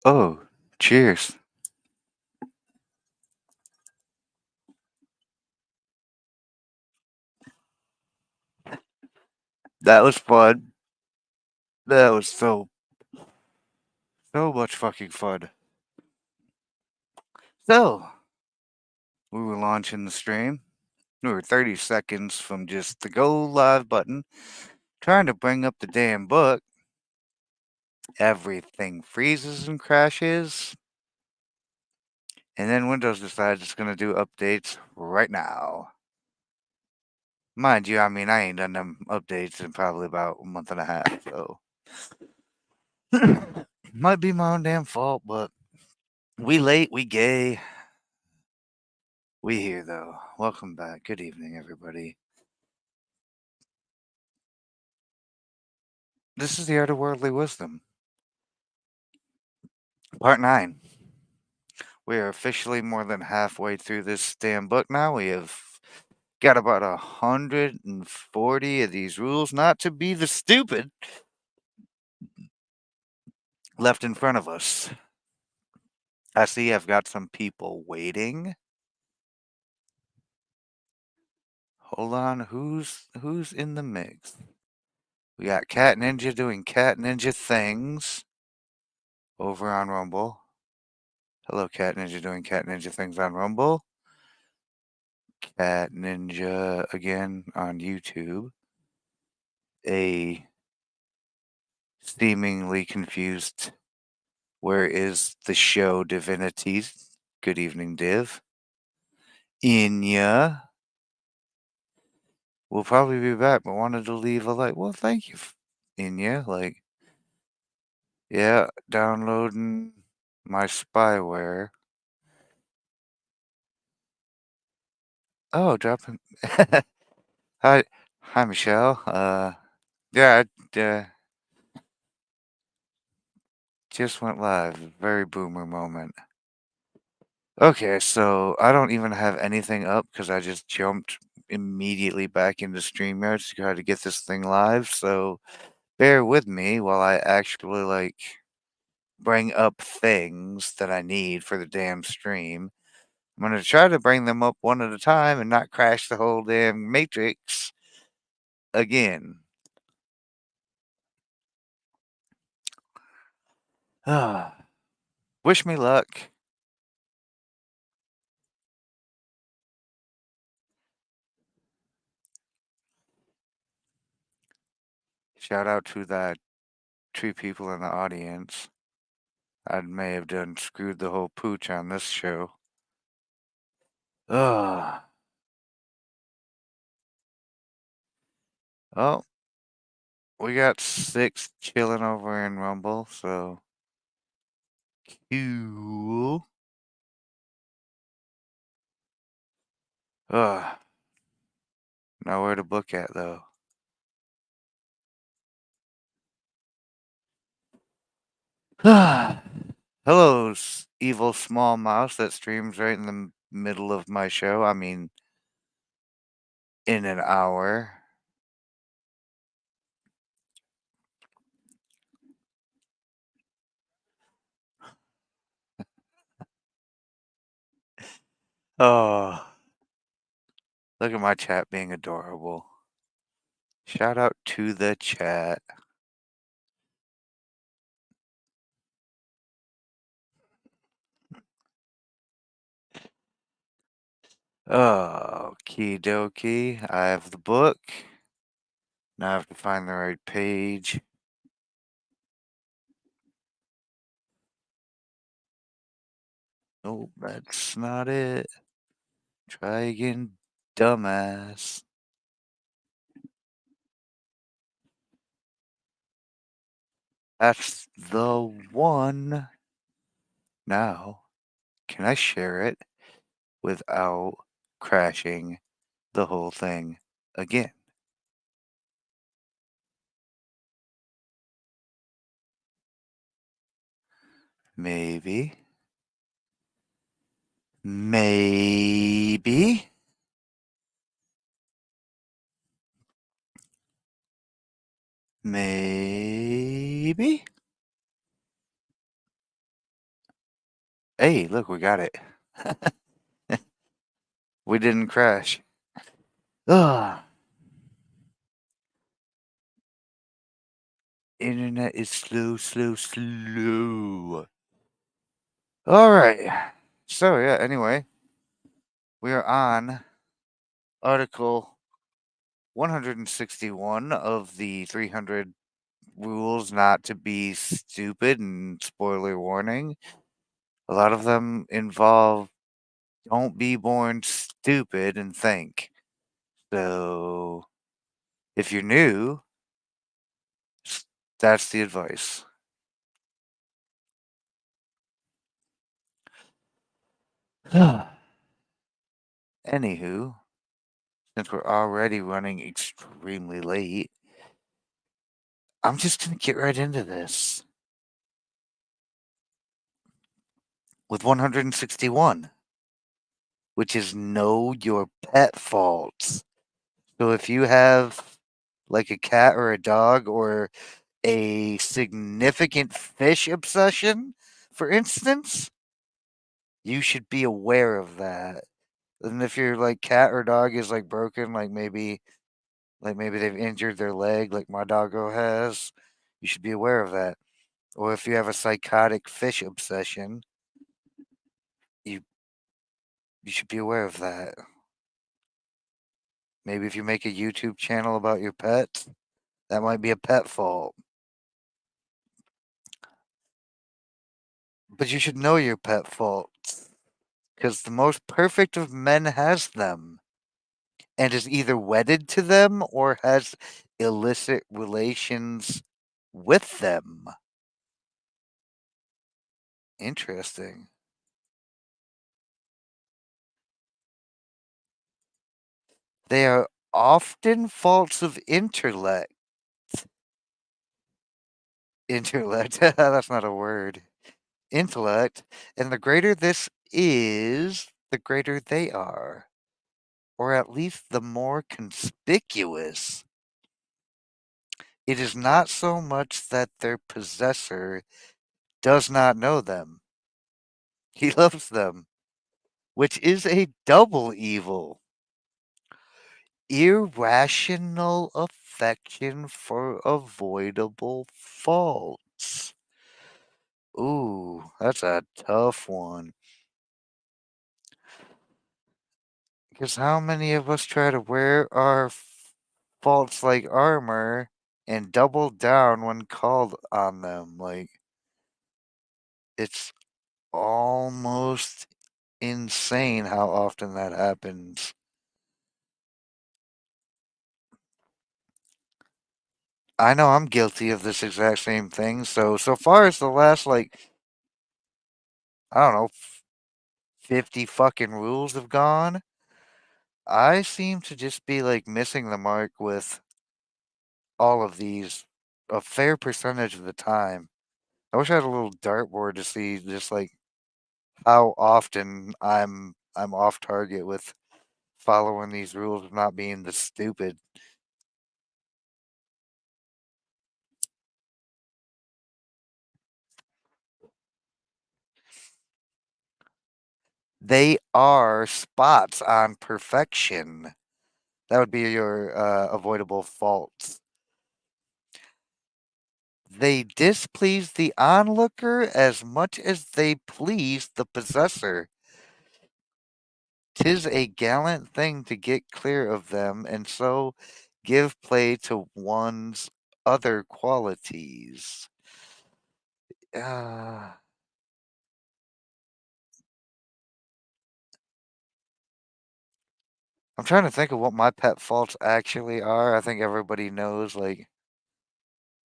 Oh, cheers. That was fun. That was so much fucking fun. So, we were launching the stream. We were 30 seconds from just the go live button, trying to bring up the damn book. Everything freezes and crashes. And then Windows decides it's going to do updates right now. Mind you, I mean, I ain't done them updates in probably about a month and a half, so. Might be my own damn fault, but we late, we gay. We here, though. Welcome back. Good evening, everybody. This is the Art of Worldly Wisdom, Part 9. We are officially more than halfway through this damn book now. We have got about 140 of these rules not to be the stupid left in front of us. I see I've got some people waiting. Hold on, who's in the mix? We got Cat Ninja doing Cat Ninja things over on Rumble. Hello, Cat Ninja doing Cat Ninja things on Rumble. Cat Ninja again on YouTube. A seemingly confused where is the show divinity? Good evening, Div. Inya. We'll probably be back, but wanted to leave a like. Well, thank you, Inya. Like, yeah, downloading my spyware. Oh, dropping. Hi, hi, Michelle. Yeah, just went live. Very boomer moment. Okay, so I don't even have anything up because I just jumped immediately back into StreamYard to try to get this thing live. So bear with me while I actually like bring up things that I need for the damn stream. I'm gonna try to bring them up one at a time and not crash the whole damn matrix again. Wish me luck. Shout out to that two people in the audience. I may have done screwed the whole pooch on this show. Ugh. Oh, we got 6 chilling over in Rumble, so cool. Ugh. Nowhere to book at though. Hello, evil small mouse that streams right in the middle of my show. I mean, in an hour. Oh, look at my chat being adorable. Shout out to the chat. Oh, okie dokie. I have the book. Now I have to find the right page. Nope, that's not it. Try again, dumbass. That's the one. Now, can I share it without crashing the whole thing again? Maybe. Maybe. Maybe. Hey, look, we got it. We didn't crash. Ugh. Internet is slow, slow, slow. All right. So, yeah, anyway, we are on Article 161 of the 300 rules not to be stupid, and spoiler warning. A lot of them involve don't be born stupid and think. So, if you're new, that's the advice. Anywho, since we're already running extremely late, I'm just going to get right into this with 161, which is know your pet faults. So if you have like a cat or a dog or a significant fish obsession, for instance, you should be aware of that. And if your like cat or dog is like broken, like maybe they've injured their leg, like my doggo has, you should be aware of that. Or if you have a psychotic fish obsession, you you should be aware of that. Maybe if you make a YouTube channel about your pets, that might be a pet fault. But you should know your pet faults, because the most perfect of men has them, and is either wedded to them or has illicit relations with them. Interesting. They are often faults of intellect. Intellect, that's not a word. Intellect, and the greater this is, the greater they are, or at least the more conspicuous. It is not so much that their possessor does not know them, he loves them, which is a double evil. Irrational affection for avoidable faults. Ooh, that's a tough one. Because how many of us try to wear our faults like armor and double down when called on them? Like, it's almost insane how often that happens. I know I'm guilty of this exact same thing. So far as the last, like, I don't know, 50 fucking rules have gone, I seem to just be like missing the mark with all of these a fair percentage of the time. I wish I had a little dartboard to see just like how often I'm off target with following these rules of not being the stupid. They are spots on perfection. That would be your avoidable faults. They displease the onlooker as much as they please the possessor. 'Tis a gallant thing to get clear of them, and so give play to one's other qualities. Uh, I'm trying to think of what my pet faults actually are. I think everybody knows, like,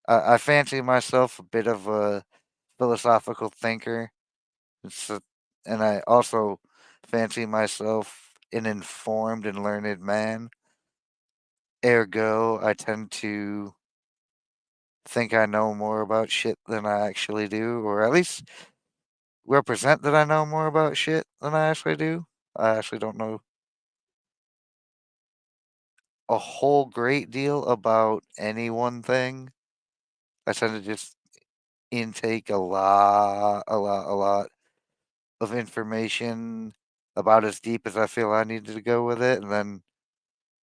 I fancy myself a bit of a philosophical thinker. It's a, and I also fancy myself an informed and learned man. Ergo, I tend to think I know more about shit than I actually do, or at least represent that I know more about shit than I actually do. I actually don't know a whole great deal about any one thing. I tend to just intake a lot, a lot, a lot. of information about as deep as I feel I needed to go with it, and then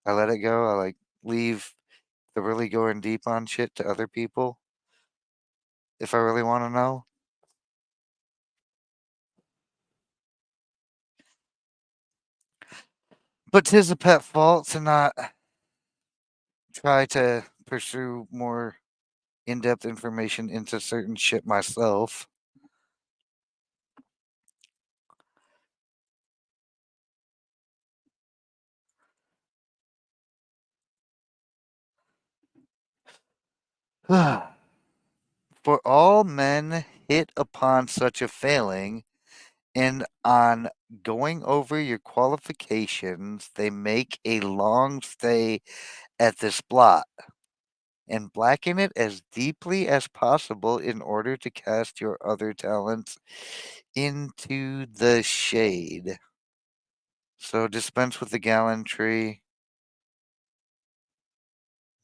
I let it go. I like leave the really going deep on shit to other people if I really want to know. But 'tis a pet fault to not try to pursue more in-depth information into certain shit myself. For all men hit upon such a failing, and on going over your qualifications, they make a long stay at this blot and blacken it as deeply as possible in order to cast your other talents into the shade. So dispense with the gallantry.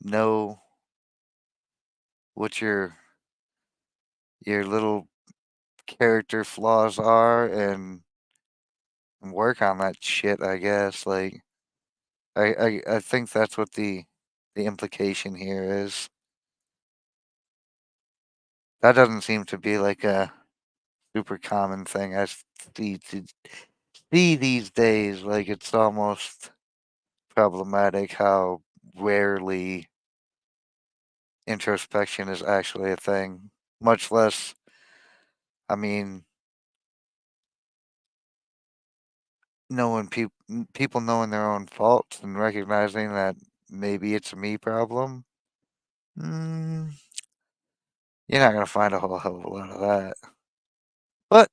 Know what your little character flaws are and work on that shit, I guess. Like I think that's what the implication here is. That doesn't seem to be like a super common thing I see these days. Like it's almost problematic how rarely introspection is actually a thing. Much less, I mean, knowing people knowing their own faults and recognizing that maybe it's a me problem. Mm, you're not gonna find a whole hell of a lot of that, but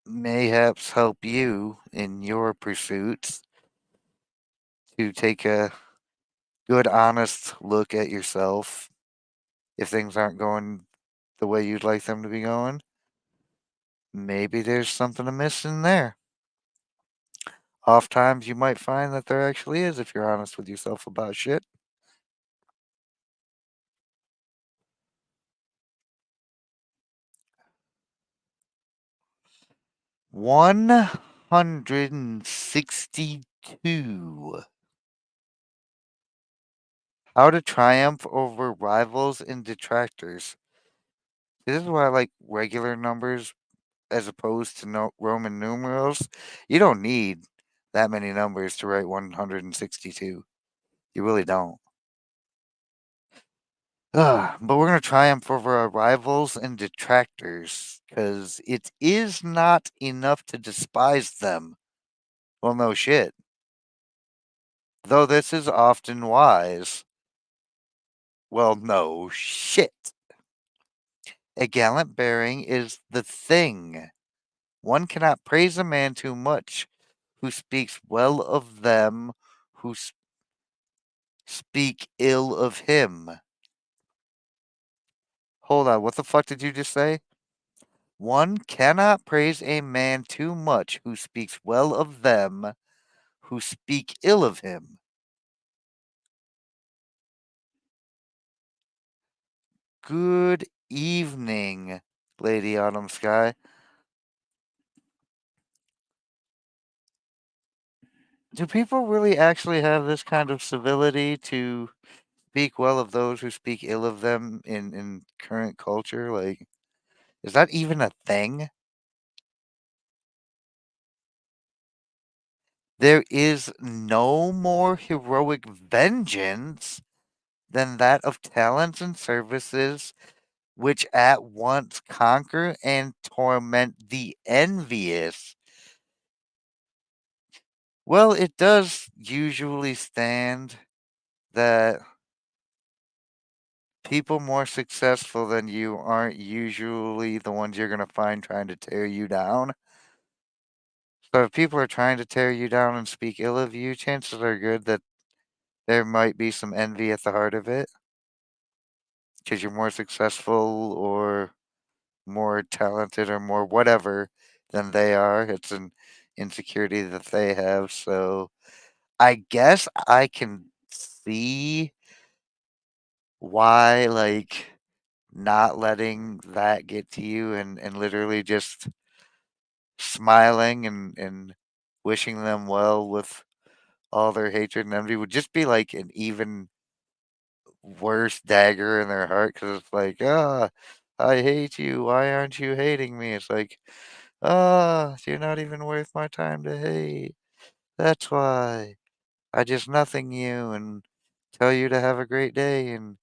mayhaps help you in your pursuits to take a good, honest look at yourself. If things aren't going the way you'd like them to be going, maybe there's something amiss in there. Oftentimes, you might find that there actually is if you're honest with yourself about shit. 162. How to triumph over rivals and detractors. This is why I like regular numbers as opposed to Roman numerals. You don't need that many numbers to write 162. You really don't. But we're going to triumph over our rivals and detractors because it is not enough to despise them. Well, no shit. Though this is often wise. Well, no shit. A gallant bearing is the thing. One cannot praise a man too much who speaks well of them who speak ill of him. Hold on, what the fuck did you just say? One cannot praise a man too much who speaks well of them who speak ill of him. Good evening, Lady Autumn Sky. Do people really actually have this kind of civility to speak well of those who speak ill of them in current culture? Like, is that even a thing? There is no more heroic vengeance than that of talents and services which at once conquer and torment the envious. Well, it does usually stand that people more successful than you aren't usually the ones you're going to find trying to tear you down. So if people are trying to tear you down and speak ill of you, chances are good that there might be some envy at the heart of it because you're more successful or more talented or more whatever than they are. It's an insecurity that they have. So I guess I can see why, like, not letting that get to you and literally just smiling and wishing them well with all their hatred and envy would just be like an even worse dagger in their heart because it's like, ah, I hate you. Why aren't you hating me? It's like, ah, you're not even worth my time to hate. That's why I just nothing you and tell you to have a great day and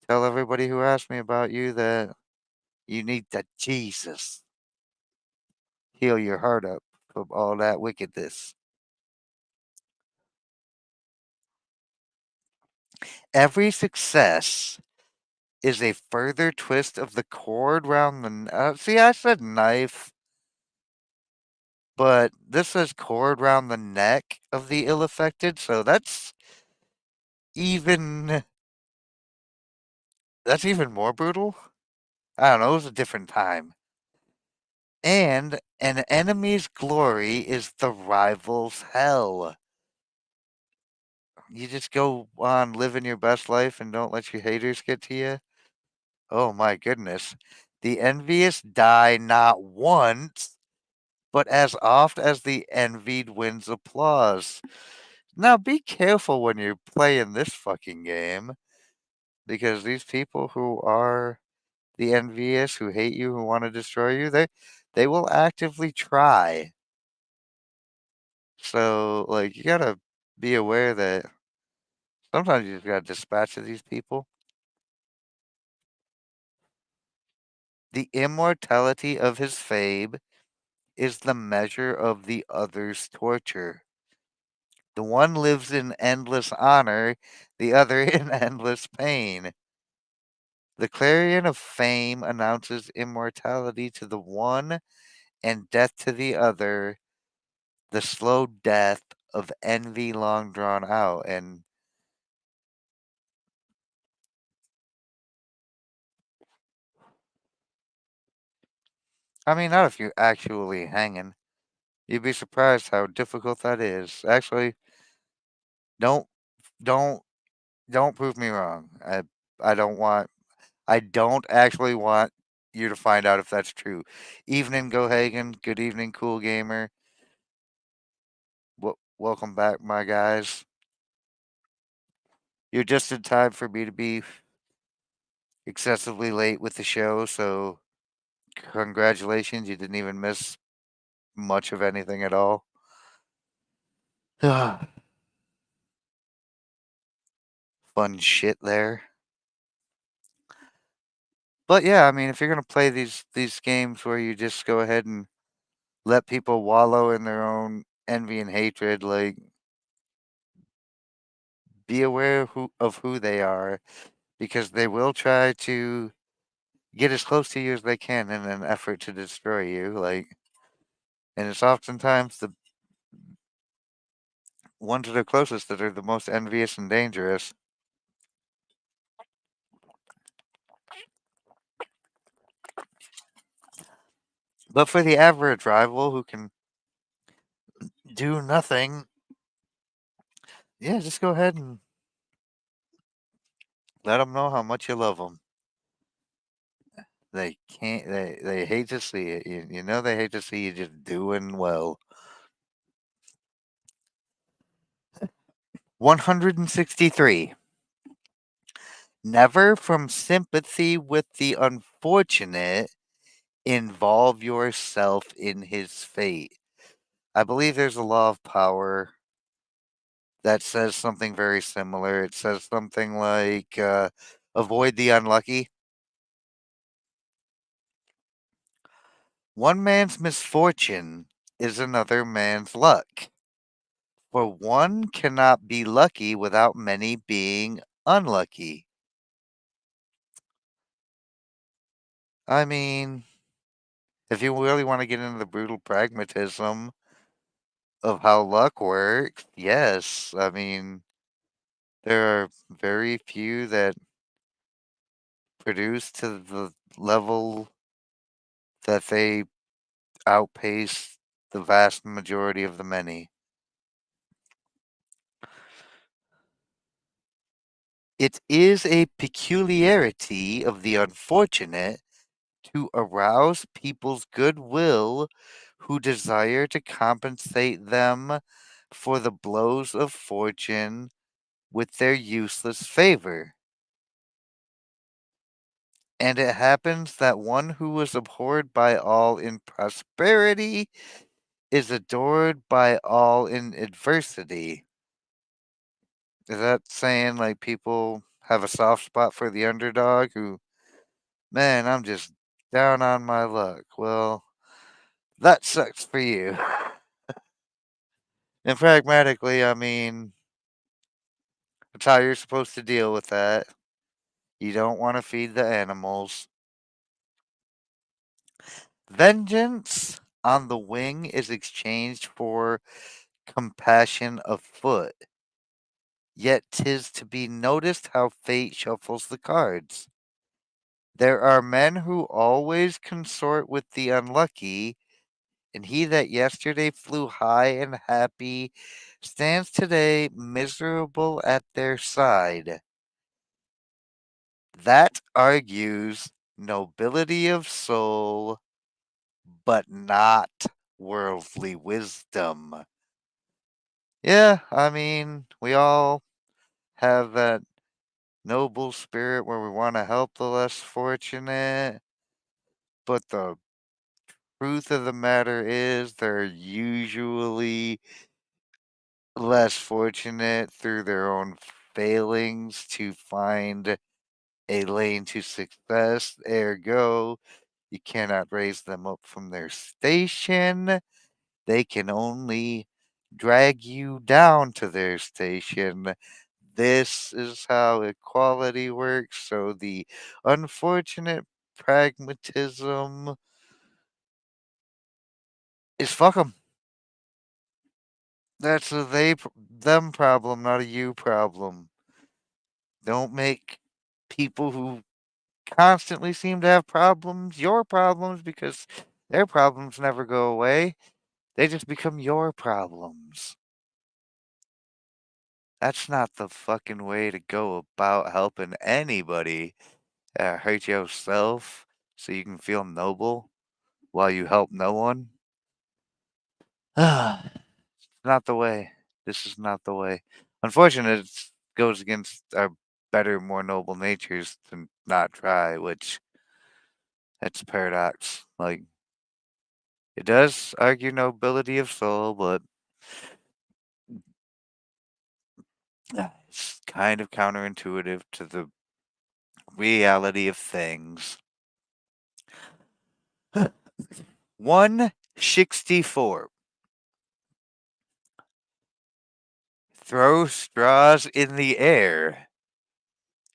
tell everybody who asked me about you that you need the Jesus heal your heart up from all that wickedness. Every success is a further twist of the cord round the. See, I said knife, but this says cord round the neck of the ill affected, so even that's even more brutal. I don't know. It was a different time. And an enemy's glory is the rival's hell. You just go on living your best life and don't let your haters get to you. Oh my goodness. The envious die not once, but as oft as the envied wins applause. Now be careful when you're playing this fucking game, because these people who are the envious, who hate you, who want to destroy you, they will actively try. So like you gotta be aware that sometimes you just gotta dispatch of these people. The immortality of his fame is the measure of the other's torture. The one lives in endless honor, the other in endless pain. The clarion of fame announces immortality to the one and death to the other, the slow death of envy long drawn out. And I mean, not if you're actually hanging. You'd be surprised how difficult that is. Actually, don't don't don't prove me wrong. I don't want I don't actually want you to find out if that's true. Evening, Gohagen. Good evening, Cool Gamer. Welcome back, my guys. You're just in time for me to be excessively late with the show, so congratulations. You didn't even miss much of anything at all. Fun shit there. But yeah, I mean, if you're gonna play these games where you just go ahead and let people wallow in their own envy and hatred, like be aware of who they are, because they will try to get as close to you as they can in an effort to destroy you. Like, and it's oftentimes the ones that are closest that are the most envious and dangerous. But for the average rival who can do nothing, yeah, just go ahead and let them know how much you love them. They can't. They hate to see it. You know they hate to see you just doing well. 163. Never from sympathy with the unfortunate involve yourself in his fate. I believe there's a law of power that says something very similar. It says something like avoid the unlucky. One man's misfortune is another man's luck. For one cannot be lucky without many being unlucky. I mean, if you really want to get into the brutal pragmatism of how luck works, yes. I mean, there are very few that produce to the level that they outpace the vast majority of the many. It is a peculiarity of the unfortunate to arouse people's goodwill who desire to compensate them for the blows of fortune with their useless favor. And it happens that one who was abhorred by all in prosperity is adored by all in adversity. Is that saying like people have a soft spot for the underdog who, man, I'm just down on my luck? Well, that sucks for you. And pragmatically, I mean, that's how you're supposed to deal with that. You don't want to feed the animals. Vengeance on the wing is exchanged for compassion afoot. Yet 'tis to be noticed how fate shuffles the cards. There are men who always consort with the unlucky, and he that yesterday flew high and happy stands today miserable at their side. That argues nobility of soul, but not worldly wisdom. Yeah, I mean, we all have that noble spirit where we want to help the less fortunate, but the truth of the matter is they're usually less fortunate through their own failings to find a lane to success. Ergo, you cannot raise them up from their station. They can only drag you down to their station. This is how equality works. So the unfortunate pragmatism is fuck them. That's a them problem, not a you problem. Don't make people who constantly seem to have problems your problems because their problems never go away. They just become your problems. That's not the fucking way to go about helping anybody. Hurt yourself so you can feel noble while you help no one. Not the way. This is not the way. Unfortunately, it goes against our better, more noble natures to not try, which that's a paradox. Like, it does argue nobility of soul, but it's kind of counterintuitive to the reality of things. 164. Throw straws in the air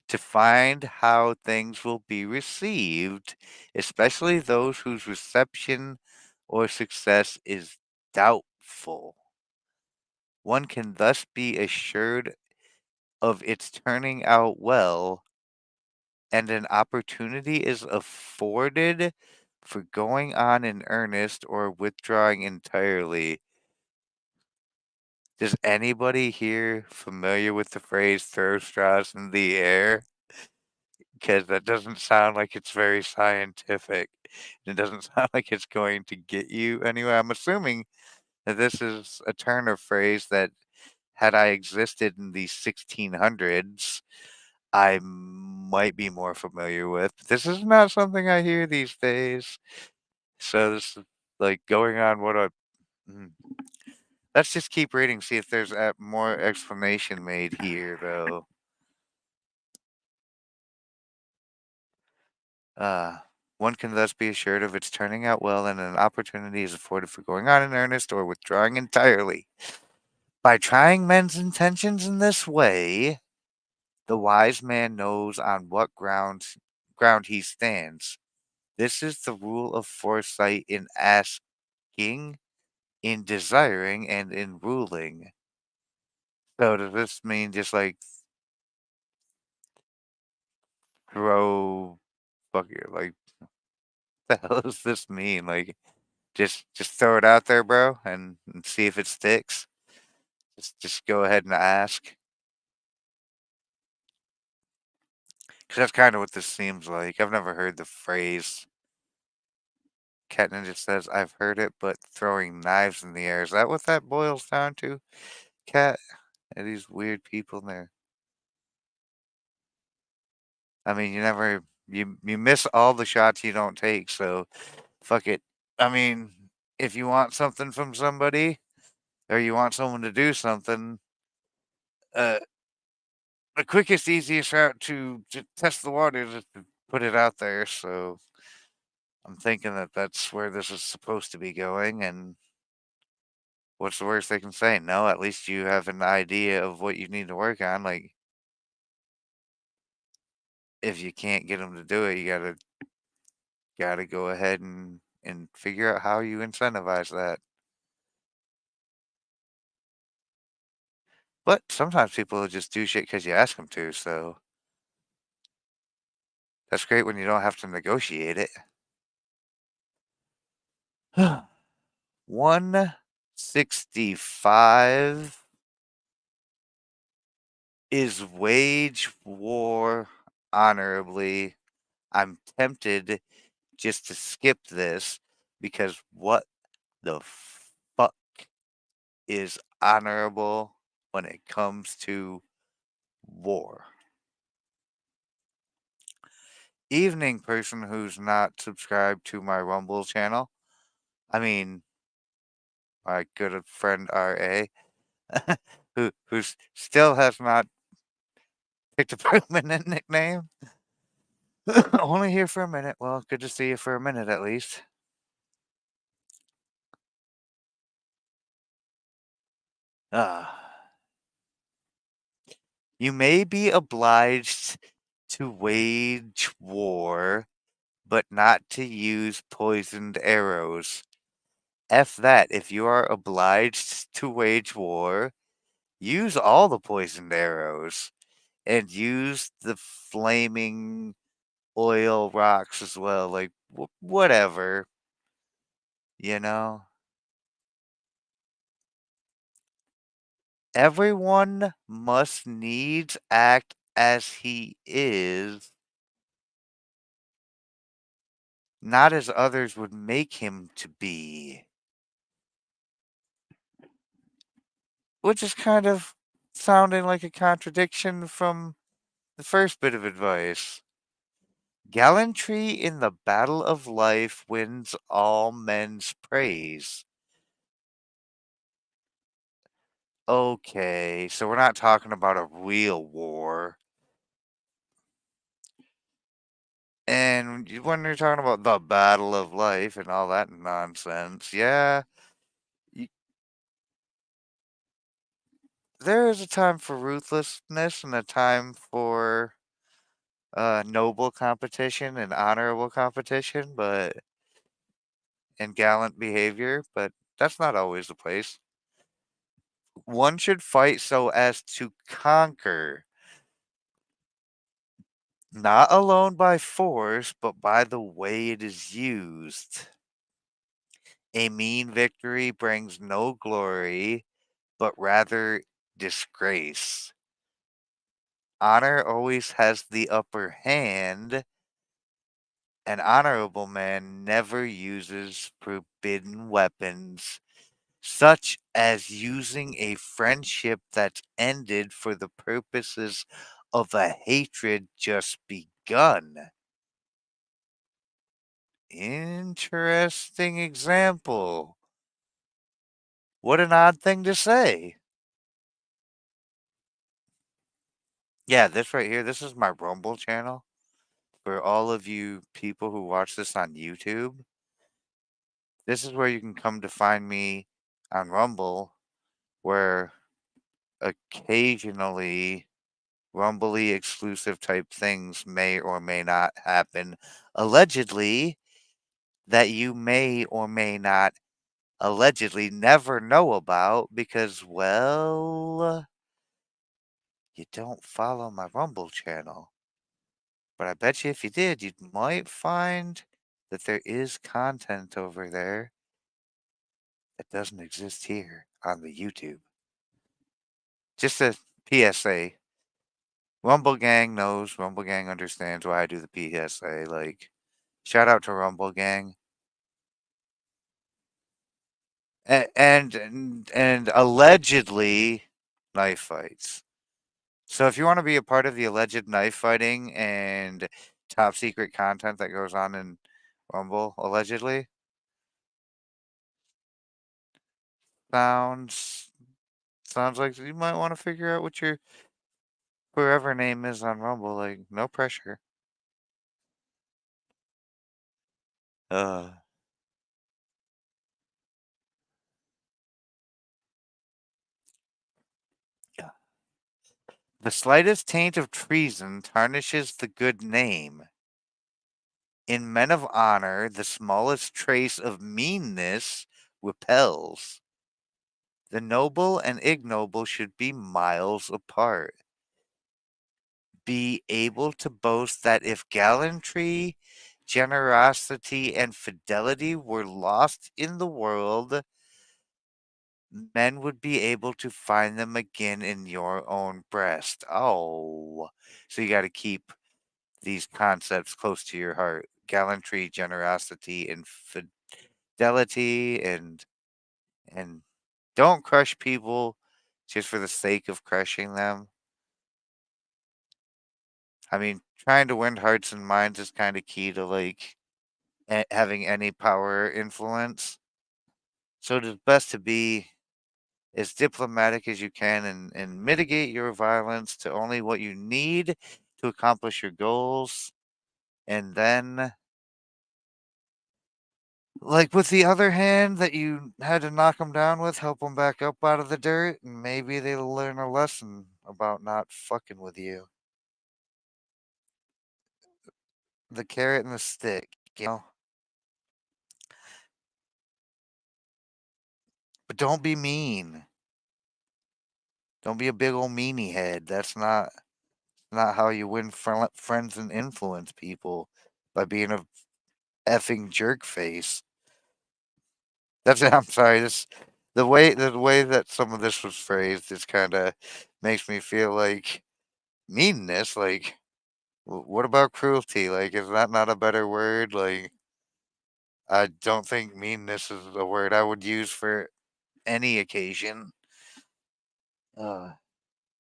to find how things will be received, especially those whose reception or success is doubtful. One can thus be assured of its turning out well, and an opportunity is afforded for going on in earnest or withdrawing entirely. Is anybody here familiar with the phrase throw straws in the air? Because that doesn't sound like it's very scientific. It doesn't sound like it's going to get you anywhere. I'm assuming that this is a turn of phrase that, had I existed in the 1600s, I might be more familiar with. This is not something I hear these days. So this is like going on what a. mm. Let's just keep reading, see if there's more explanation made here, though. Uh, One can thus be assured of its turning out well, and an opportunity is afforded for going on in earnest or withdrawing entirely. By trying men's intentions in this way, the wise man knows on what ground he stands. This is the rule of foresight in asking, in desiring, and in ruling. So does this mean just like throw fuck it, like the hell does this mean? Like just throw it out there, bro, and see if it sticks. Just go ahead and ask. Because that's kind of what this seems like. I've never heard the phrase Cat Ninja says, "I've heard it, but throwing knives in the air." Is that what that boils down to, Cat? And these weird people in there. I mean, you miss all the shots you don't take, so fuck it. I mean, if you want something from somebody or you want someone to do something, uh, the quickest, easiest route to test the water is to put it out there. So I'm thinking that that's where this is supposed to be going. And what's the worst they can say? No, at least you have an idea of what you need to work on. Like, if you can't get them to do it, you gotta go ahead and figure out how you incentivize that. But sometimes people will just do shit because you ask them to. So that's great when you don't have to negotiate it. 165 is wage war honorably. I'm tempted just to skip this because what the fuck is honorable when it comes to war? Evening person who's not subscribed to my Rumble channel. I mean, my good friend RA, who still has not picked a permanent nickname. Only here for a minute. Well, good to see you for a minute at least. Ah. You may be obliged to wage war, but not to use poisoned arrows. F that. If you are obliged to wage war, use all the poisoned arrows and use the flaming oil rocks as well. Like, whatever, you know? Everyone must needs act as he is, not as others would make him to be. Which is kind of sounding like a contradiction from the first bit of advice. Gallantry in the battle of life wins all men's praise. Okay, so we're not talking about a real war. And when you're talking about the battle of life and all that nonsense, yeah, y- there is a time for ruthlessness and a time for noble competition and honorable competition, but and gallant behavior, but that's not always the place. One should fight so as to conquer, not alone by force, but by the way it is used. A mean victory brings no glory, but rather disgrace. Honor always has the upper hand. An honorable man never uses forbidden weapons, such as using a friendship that's ended for the purposes of a hatred just begun. Interesting example. What an odd thing to say. Yeah, this right here, this is my Rumble channel. For all of you people who watch this on YouTube, this is where you can come to find me on Rumble, where occasionally Rumbly exclusive type things may or may not happen, allegedly, that you may or may not allegedly never know about because, well, you don't follow my Rumble channel. But I bet you if you did, you might find that there is content over there that doesn't exist here on the YouTube. Just a PSA. Rumble Gang knows, Rumble Gang understands why I do the PSA. Like, shout out to Rumble Gang. and allegedly knife fights. So if you want to be a part of the alleged knife fighting and top secret content that goes on in Rumble, allegedly, sounds sounds like you might want to figure out what your whoever name is on Rumble. Like, no pressure. Uh, yeah. The slightest taint of treason tarnishes the good name. In men of honor, the smallest trace of meanness repels. The noble and ignoble should be miles apart. Be able to boast that if gallantry, generosity, and fidelity were lost in the world, men would be able to find them again in your own breast. Oh, so you got to keep these concepts close to your heart: gallantry, generosity, and fidelity, and don't crush people just for the sake of crushing them. I mean, trying to win hearts and minds is kind of key to like having any power or influence. So it is best to be as diplomatic as you can and mitigate your violence to only what you need to accomplish your goals. And then, like with the other hand that you had to knock them down with, help them back up out of the dirt, and maybe they'll learn a lesson about not fucking with you. The carrot and the stick, you know? But don't be mean. Don't be a big old meanie head. That's not how you win friends and influence people by being a effing jerk face. That's I'm sorry. This the way that some of this was phrased just kind of makes me feel like meanness. Like, what about cruelty? Like, is that not a better word? Like, I don't think meanness is a word I would use for any occasion. Uh,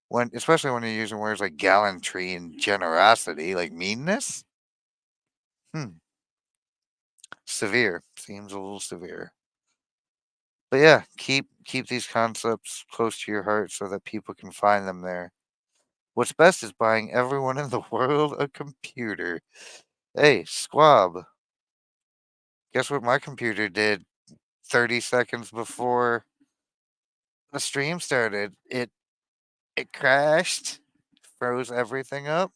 when especially when you're using words like gallantry and generosity, like meanness. Hmm, severe seems a little severe. But yeah, keep these concepts close to your heart so that people can find them there. What's best is buying everyone in the world a computer. Hey, Squab, guess what my computer did 30 seconds before the stream started? It crashed, froze everything up,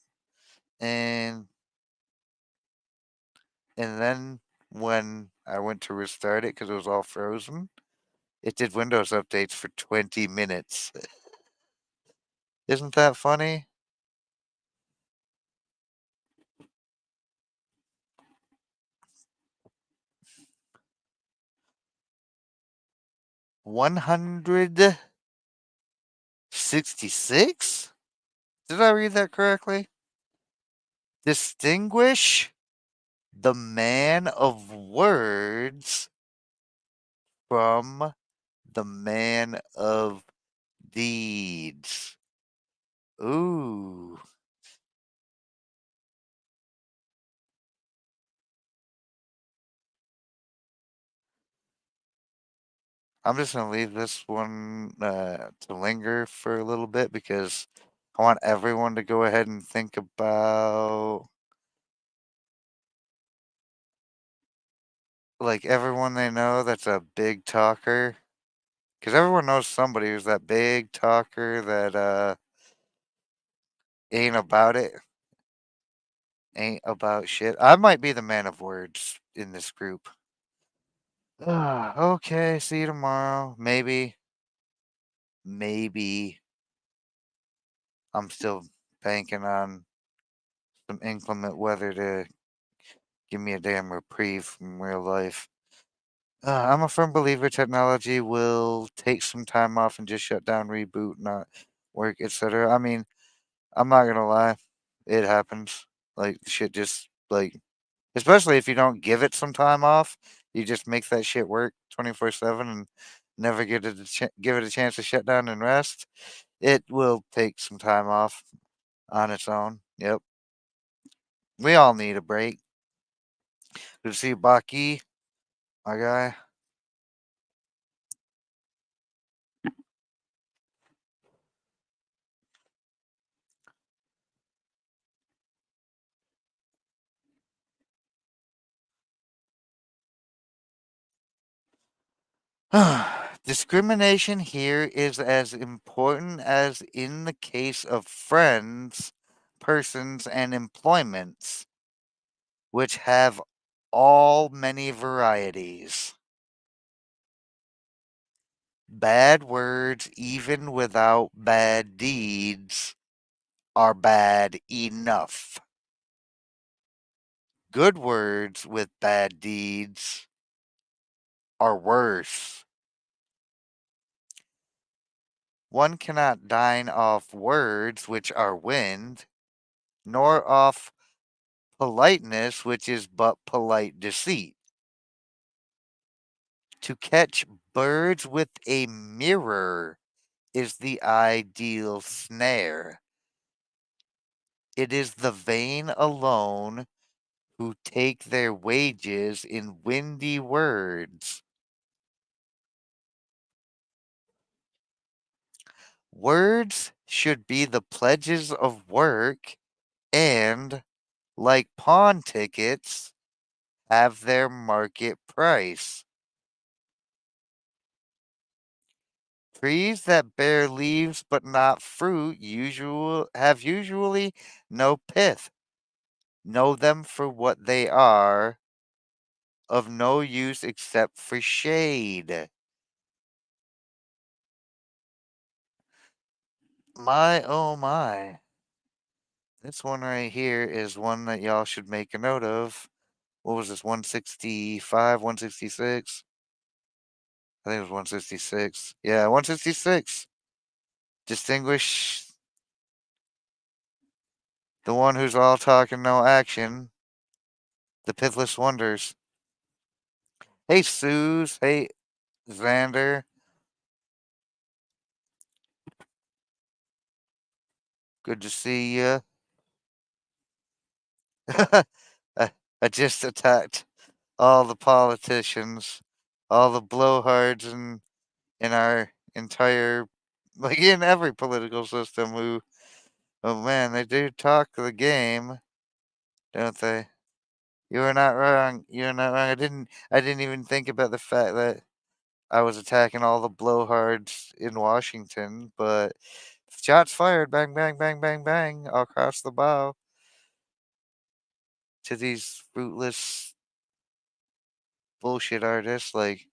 and and then when I went to restart it because it was all frozen, it did Windows updates for 20 minutes. Isn't that funny? 166? Did I read that correctly? Distinguish the man of words from the man of deeds. Ooh. I'm just gonna leave this one to linger for a little bit because I want everyone to go ahead and think about like everyone they know that's a big talker. Because everyone knows somebody who's that big talker that ain't about it, ain't about shit. I might be the man of words in this group. Okay, see you tomorrow. Maybe I'm still banking on some inclement weather to give me a damn reprieve from real life. I'm a firm believer technology will take some time off and just shut down, reboot, not work, etc. I mean, I'm not gonna lie, it happens. Like shit, just like especially if you don't give it some time off, You just make that shit work 24/7 and never give it a chance to shut down and rest. It will take some time off on its own. Yep. We all need a break. Good to see you, Baki, my guy. Discrimination here is as important as in the case of friends, persons, and employments, which have all many varieties. Bad words, even without bad deeds, are bad enough. Good words with bad deeds are worse. One cannot dine off words which are wind, nor off politeness which is but polite deceit. To catch birds with a mirror is the ideal snare. It is the vain alone who take their wages in windy words. Words should be the pledges of work and, like pawn tickets, have their market price. Trees that bear leaves but not fruit have usually no pith. Know them for what they are, of no use except for shade. My oh my. This one right here is one that y'all should make a note of. What was this, 165, 166? I think it was 166. Yeah, 166. Distinguish the one who's all talk and no action. The pithless wonders. Hey, Suze. Hey, Xander. Good to see you. I just attacked all the politicians, all the blowhards in our entire, like in every political system who, oh man, they do talk the game, don't they? You are not wrong. You're not wrong. I didn't even think about the fact that I was attacking all the blowhards in Washington, but shots fired, bang, bang, bang, bang, bang, all across the bow to these fruitless bullshit artists. Like,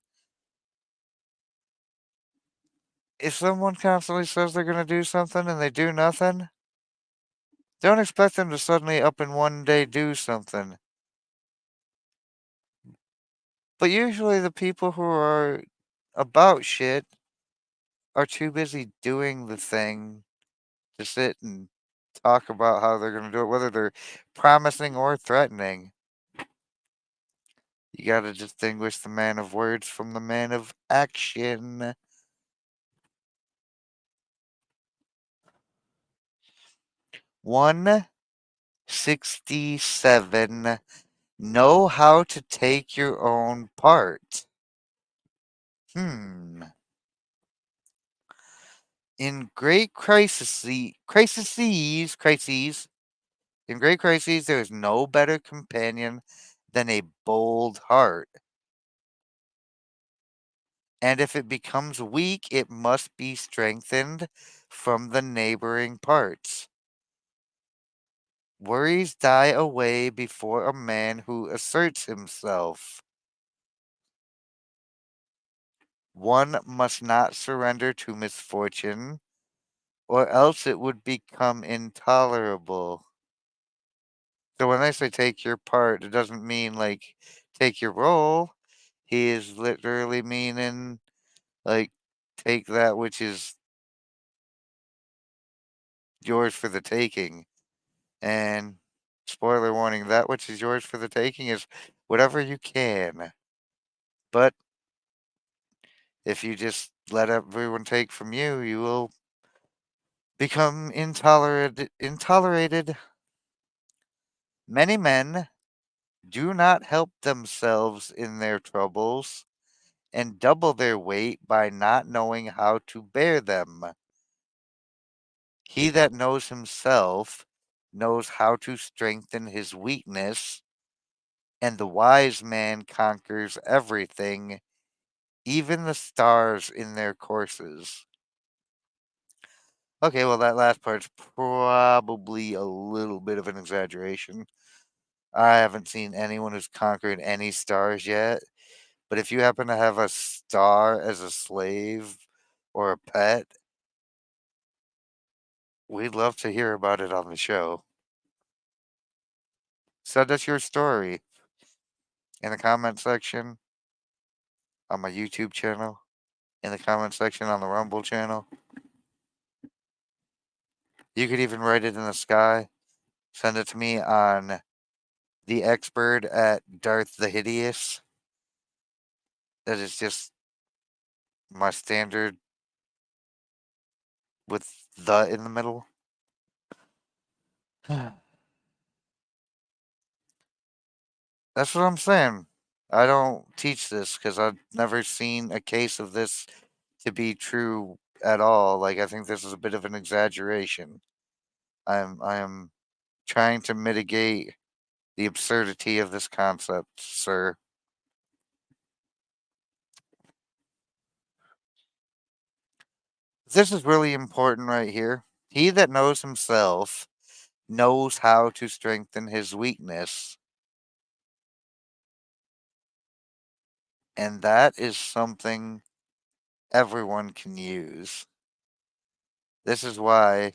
if someone constantly says they're gonna do something and they do nothing, don't expect them to suddenly up in one day do something. But usually the people who are about shit are too busy doing the thing to sit and talk about how they're going to do it, whether they're promising or threatening. You got to distinguish the man of words from the man of action. 167. Know how to take your own part. Hmm. In great in great crises, there is no better companion than a bold heart. And if it becomes weak, it must be strengthened from the neighboring parts. Worries die away before a man who asserts himself. One must not surrender to misfortune, or else it would become intolerable. So when I say take your part, it doesn't mean like take your role. He is literally meaning like take that which is yours for the taking. And spoiler warning, that which is yours for the taking is whatever you can. But if you just let everyone take from you, you will become intolerated. Many men do not help themselves in their troubles and double their weight by not knowing how to bear them. He that knows himself knows how to strengthen his weakness, and the wise man conquers everything, even the stars in their courses. Okay, well, that last part's probably a little bit of an exaggeration. I haven't seen anyone who's conquered any stars yet, but if you happen to have a star as a slave or a pet, we'd love to hear about it on the show. Send us your story in the comment section on my YouTube channel, in the comment section on the Rumble channel. You could even write it in the sky. Send it to me on the expert at DarthHideous. That is just my standard with the in the middle. That's what I'm saying. I don't teach this because I've never seen a case of this to be true at all. Like, I think this is a bit of an exaggeration. I am trying to mitigate the absurdity of this concept, sir. This is really important right here. He that knows himself knows how to strengthen his weakness. And that is something everyone can use. This is why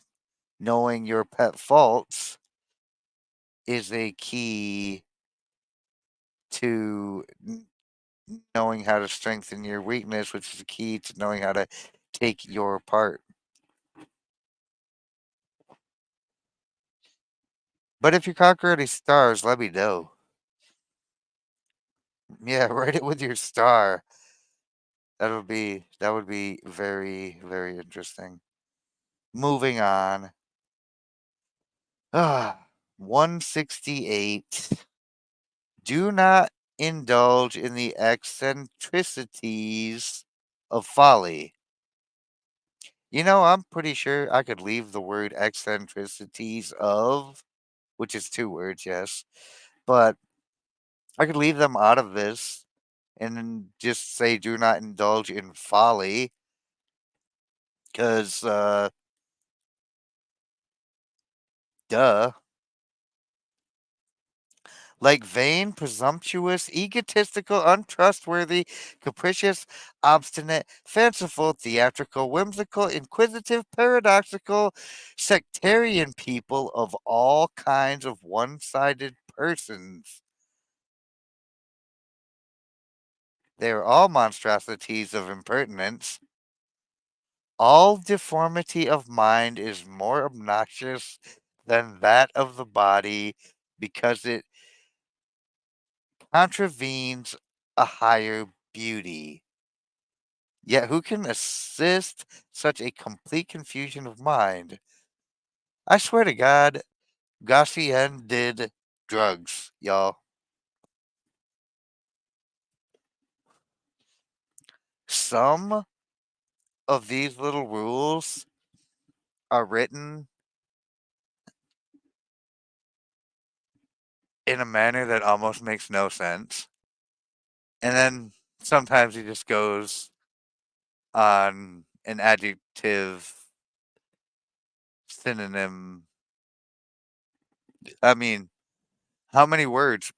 knowing your pet faults is a key to knowing how to strengthen your weakness, which is a key to knowing how to take your part. But if you conquer any stars, let me know. Yeah, write it with your star. That would be very, very interesting. Moving on. 168. Do not indulge in the eccentricities of folly. I'm pretty sure I could leave the word eccentricities of, which is two words, yes, but I could leave them out of this and then just say do not indulge in folly because, duh. Like vain, presumptuous, egotistical, untrustworthy, capricious, obstinate, fanciful, theatrical, whimsical, inquisitive, paradoxical, sectarian people of all kinds of one sided persons. They are all monstrosities of impertinence. All deformity of mind is more obnoxious than that of the body because it contravenes a higher beauty. Yet who can assist such a complete confusion of mind? I swear to God, Gracian did drugs, y'all. Some of these little rules are written in a manner that almost makes no sense. And then sometimes he just goes on an adjective synonym. I mean, how many words,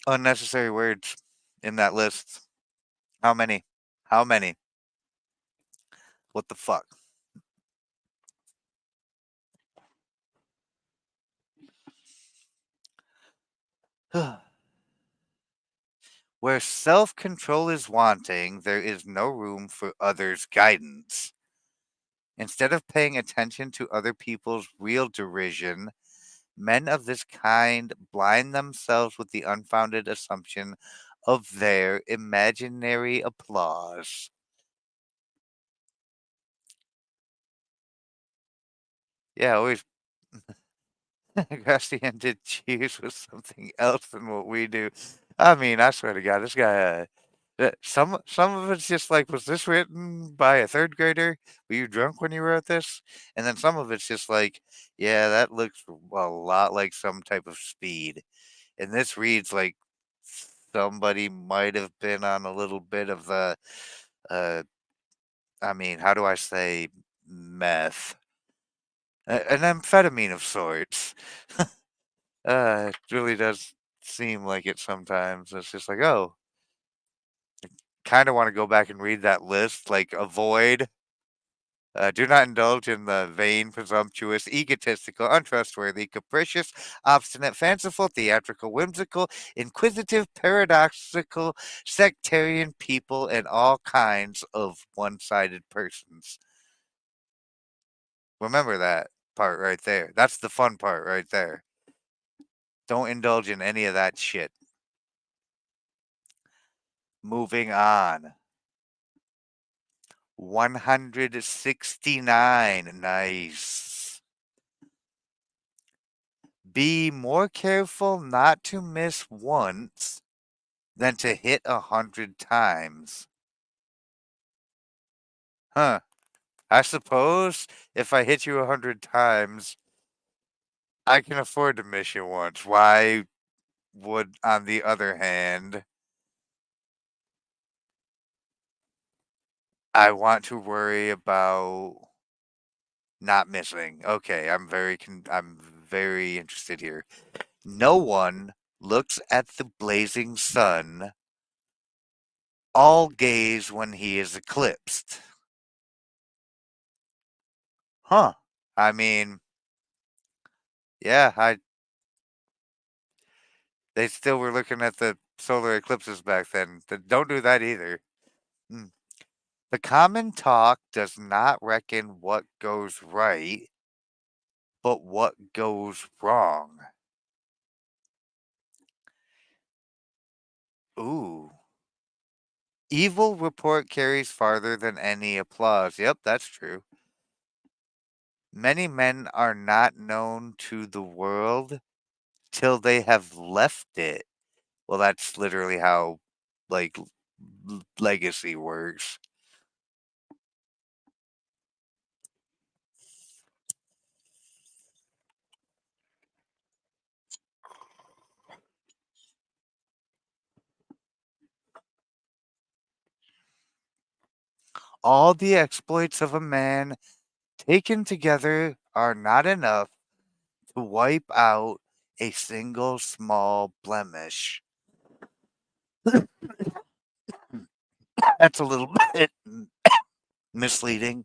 unnecessary words in that list? How many? How many? What the fuck? Where self control is wanting, there is no room for others' guidance. Instead of paying attention to other people's real derision, Men of this kind blind themselves with the unfounded assumption of their imaginary applause. Yeah, always Gracian did choose with something else than what we do. I mean, I swear to God, this guy, some of it's just like, was this written by a third grader? Were you drunk when you wrote this? And then some of it's just like, yeah, that looks a lot like some type of speed. And this reads like somebody might have been on a little bit of the, uh, I mean, how do I say meth? An amphetamine of sorts. It really does seem like it sometimes. It's just like, oh, kind of want to go back and read that list. Like, avoid, do not indulge in the vain, presumptuous, egotistical, untrustworthy, capricious, obstinate, fanciful, theatrical, whimsical, inquisitive, paradoxical, sectarian people, and all kinds of one sided persons. Remember that part right there. That's the fun part right there. Don't indulge in any of that shit. Moving on. 169. Nice. Be more careful not to miss once than to hit 100 times. Huh. I suppose if I hit you 100 times, I can afford to miss you once. Why would, on the other hand, I want to worry about not missing? Okay, I'm very interested here. No one looks at the blazing sun, all gaze when he is eclipsed. Huh. I mean, yeah, they still were looking at the solar eclipses back then. Don't do that either. Hmm. The common talk does not reckon what goes right, but what goes wrong. Ooh. Evil report carries farther than any applause. Yep, that's true. Many men are not known to the world till they have left it. Well, that's literally how, like, legacy works. All the exploits of a man taken together are not enough to wipe out a single small blemish. That's a little bit misleading.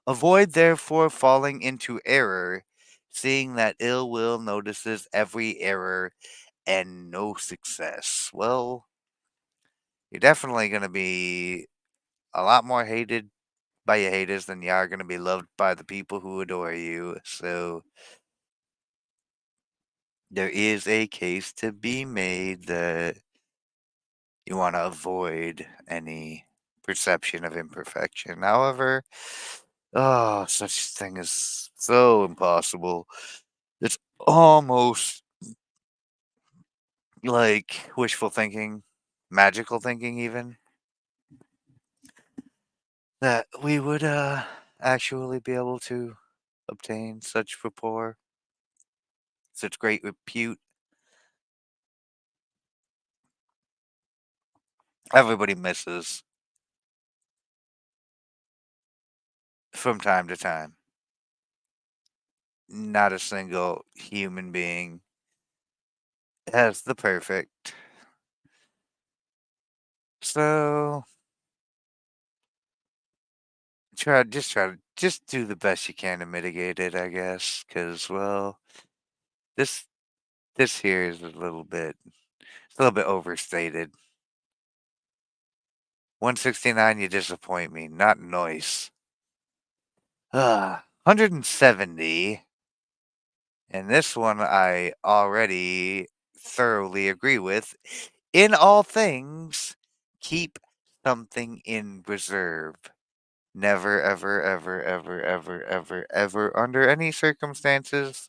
Avoid therefore falling into error, seeing that ill will notices every error and no success. Well, you're definitely going to be a lot more hated by your haters than you are going to be loved by the people who adore you. So there is a case to be made that you want to avoid any perception of imperfection. However, oh, such thing is so impossible. It's almost like wishful thinking, magical thinking, even that we would actually be able to obtain such rapport, such great repute. Everybody misses from time to time. Not a single human being has the perfect. So just do the best you can to mitigate it, I guess. Because well, this this here is it's a little bit overstated. 169, you disappoint me. Not nice. 170. And this one I already thoroughly agree with. In all things, keep something in reserve. Never, ever, ever, ever, ever, ever, ever, under any circumstances,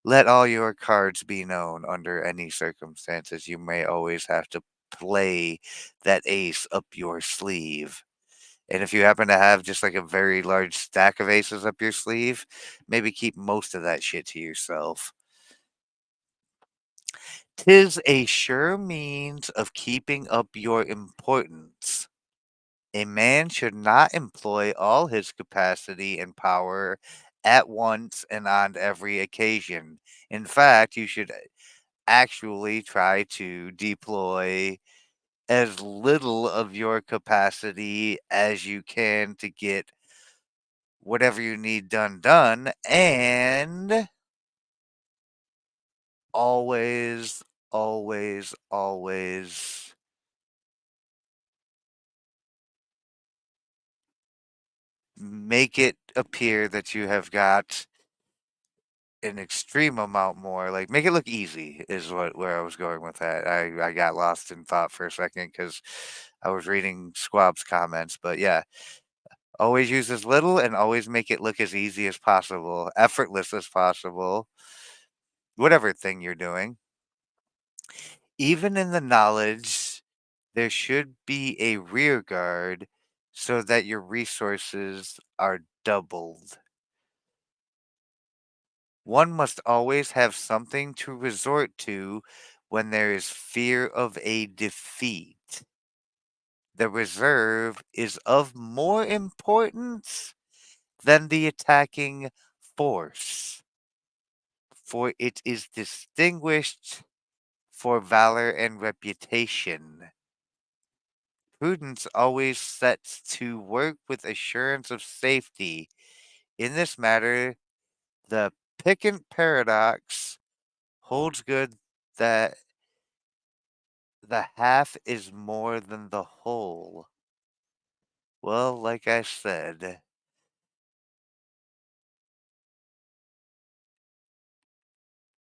let all your cards be known. Under any circumstances, you may always have to play that ace up your sleeve. And if you happen to have just like a very large stack of aces up your sleeve, maybe keep most of that shit to yourself. 'Tis a sure means of keeping up your importance. A man should not employ all his capacity and power at once and on every occasion. In fact, you should actually try to deploy as little of your capacity as you can to get whatever you need done, and always, always, always make it appear that you have got an extreme amount more. Like, make it look easy is where I was going with that. I got lost in thought for a second because I was reading Squab's comments, but yeah, always use as little and always make it look as easy as possible, effortless as possible, whatever thing you're doing. Even in the knowledge, there should be a rear guard so that your resources are doubled. One must always have something to resort to when there is fear of a defeat. The reserve is of more importance than the attacking force, for it is distinguished for valor and reputation. Prudence always sets to work with assurance of safety. In this matter, the piquant paradox holds good that the half is more than the whole. Well, like I said,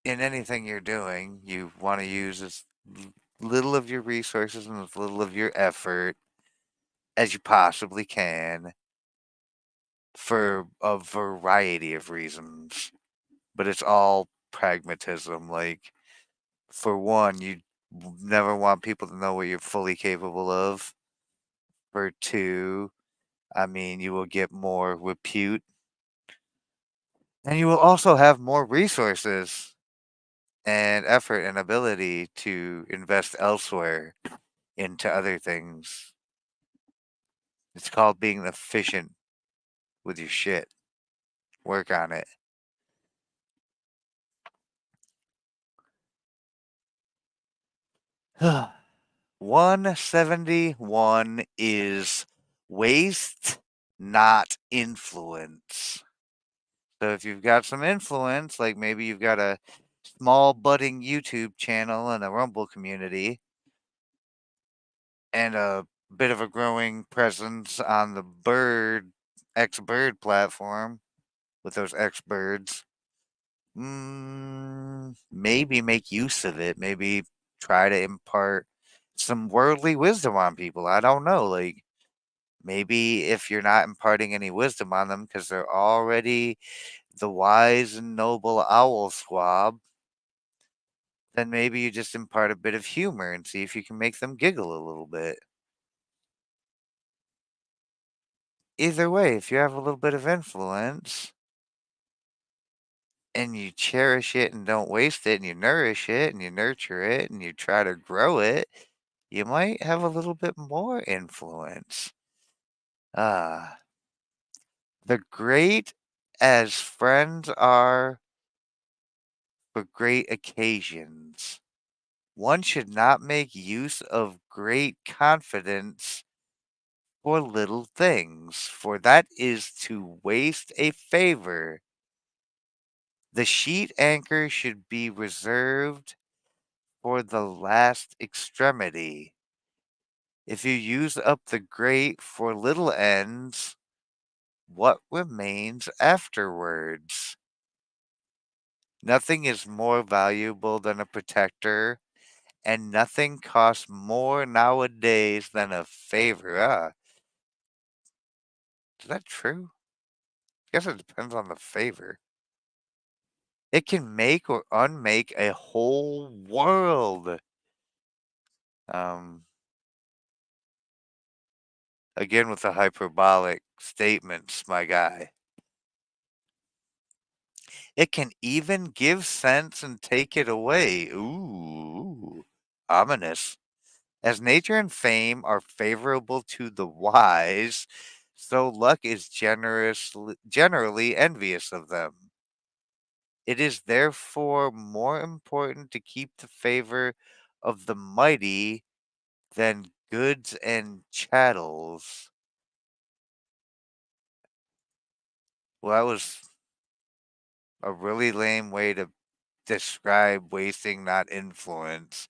in anything you're doing, you want to use as little of your resources and as little of your effort as you possibly can for a variety of reasons. But it's all pragmatism. Like, for one, you never want people to know what you're fully capable of. For two, I mean, you will get more repute and you will also have more resources and effort and ability to invest elsewhere into other things. It's called being efficient with your shit. Work on it. 171 is waste, not influence. So if you've got some influence, like maybe you've got a small budding YouTube channel and a Rumble community and a bit of a growing presence on the Bird platform with those X birds, maybe make use of it. Maybe try to impart some worldly wisdom on people. I don't know. Like, maybe if you're not imparting any wisdom on them because they're already the wise and noble owl squab, then maybe you just impart a bit of humor and see if you can make them giggle a little bit. Either way, if you have a little bit of influence and you cherish it and don't waste it and you nourish it and you nurture it and you try to grow it, you might have a little bit more influence. Ah, the great as friends are for great occasions. One should not make use of great confidence for little things, for that is to waste a favor. The sheet anchor should be reserved for the last extremity. If you use up the great for little ends, what remains afterwards? Nothing is more valuable than a protector, and nothing costs more nowadays than a favor. Is that true? I guess it depends on the favor. It can make or unmake a whole world. Um, again with the hyperbolic statements, my guy. It can even give sense and take it away. Ooh, ominous. As nature and fame are favorable to the wise, so luck is generally envious of them. It is therefore more important to keep the favor of the mighty than goods and chattels. Well, that was a really lame way to describe wasting, not influence.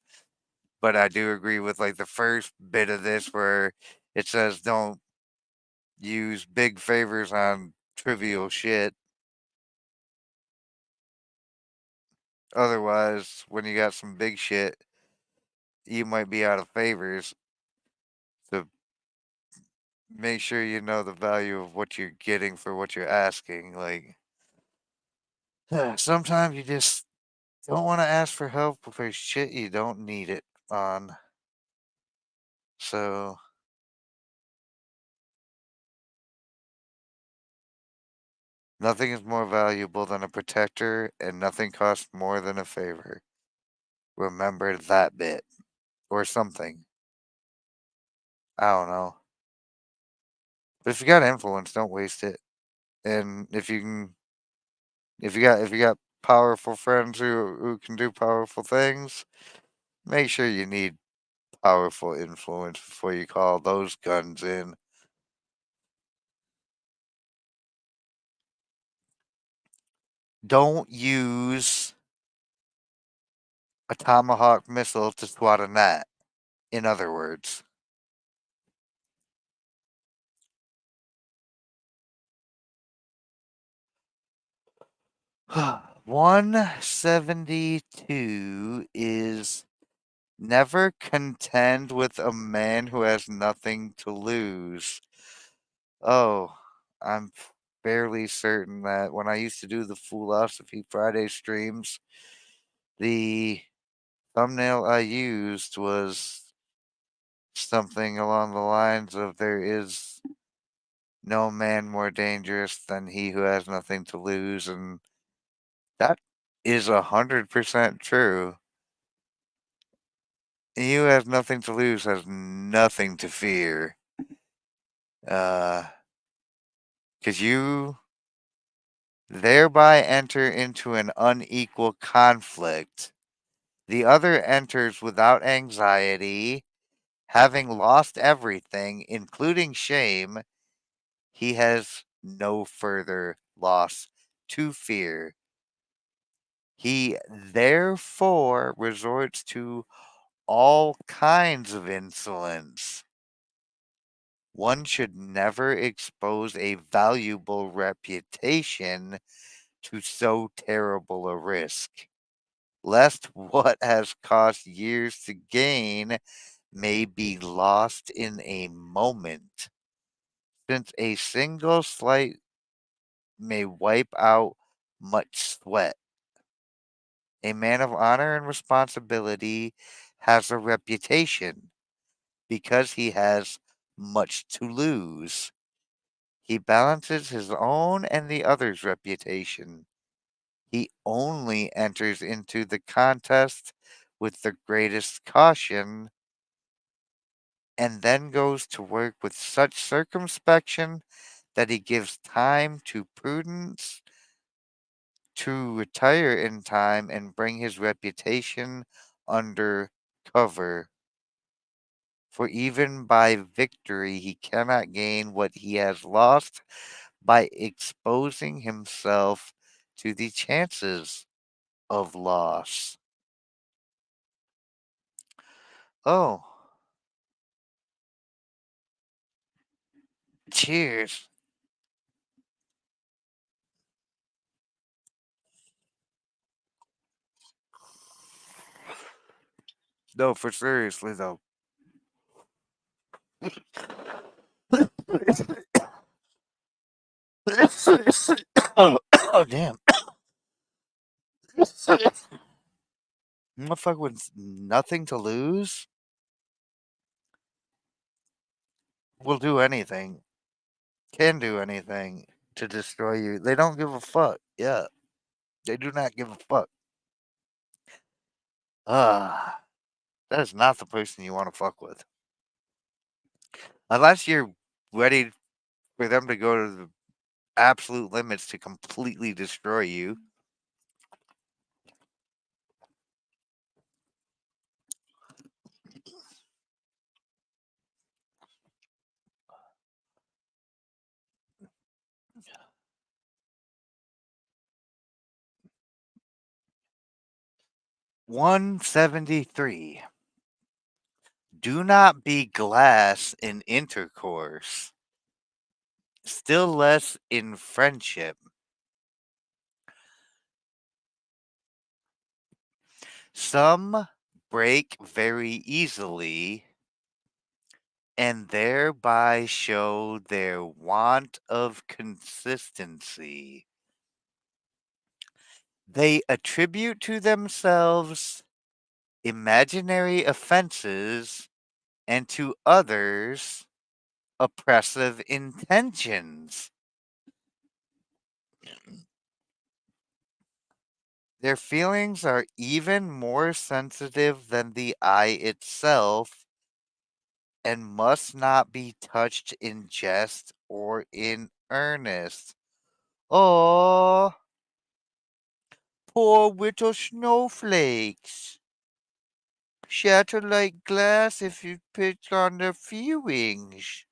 But I do agree with like the first bit of this where it says don't use big favors on trivial shit. Otherwise, when you got some big shit, you might be out of favors. So make sure you know the value of what you're getting for what you're asking. Like, sometimes you just don't want to ask for help for shit you don't need it on. So, nothing is more valuable than a protector, and nothing costs more than a favor. Remember that bit. Or something. I don't know. But if you got influence, don't waste it. And if you got powerful friends who can do powerful things, make sure you need powerful influence before you call those guns in. Don't use a tomahawk missile to swat a gnat. In other words, 172 is never contend with a man who has nothing to lose. Oh, I'm fairly certain that when I used to do the Philosophy Friday streams, the thumbnail I used was something along the lines of there is no man more dangerous than he who has nothing to lose, and that is 100% true. He who has nothing to lose has nothing to fear. Because you thereby enter into an unequal conflict. The other enters without anxiety, having lost everything, including shame. He has no further loss to fear. He therefore resorts to all kinds of insolence. One should never expose a valuable reputation to so terrible a risk, lest what has cost years to gain may be lost in a moment, since a single slight may wipe out much sweat. A man of honor and responsibility has a reputation because he has much to lose. He balances his own and the other's reputation. He only enters into the contest with the greatest caution and then goes to work with such circumspection that he gives time to prudence to retire in time and bring his reputation under cover. For even by victory he cannot gain what he has lost by exposing himself to the chances of loss. Oh, cheers. No, for seriously though. Oh, oh damn. Motherfucker with nothing to lose will do anything, can do anything to destroy you. They don't give a fuck. Yeah, they do not give a fuck. Ah, that is not the person you want to fuck with. Unless you're ready for them to go to the absolute limits to completely destroy you. 173. Do not be glass in intercourse, still less in friendship. Some break very easily and thereby show their want of consistency. They attribute to themselves imaginary offenses and to others oppressive intentions. Their feelings are even more sensitive than the eye itself and must not be touched in jest or in earnest. Oh, poor little snowflakes. Shatter like glass if you pitch on their feelings.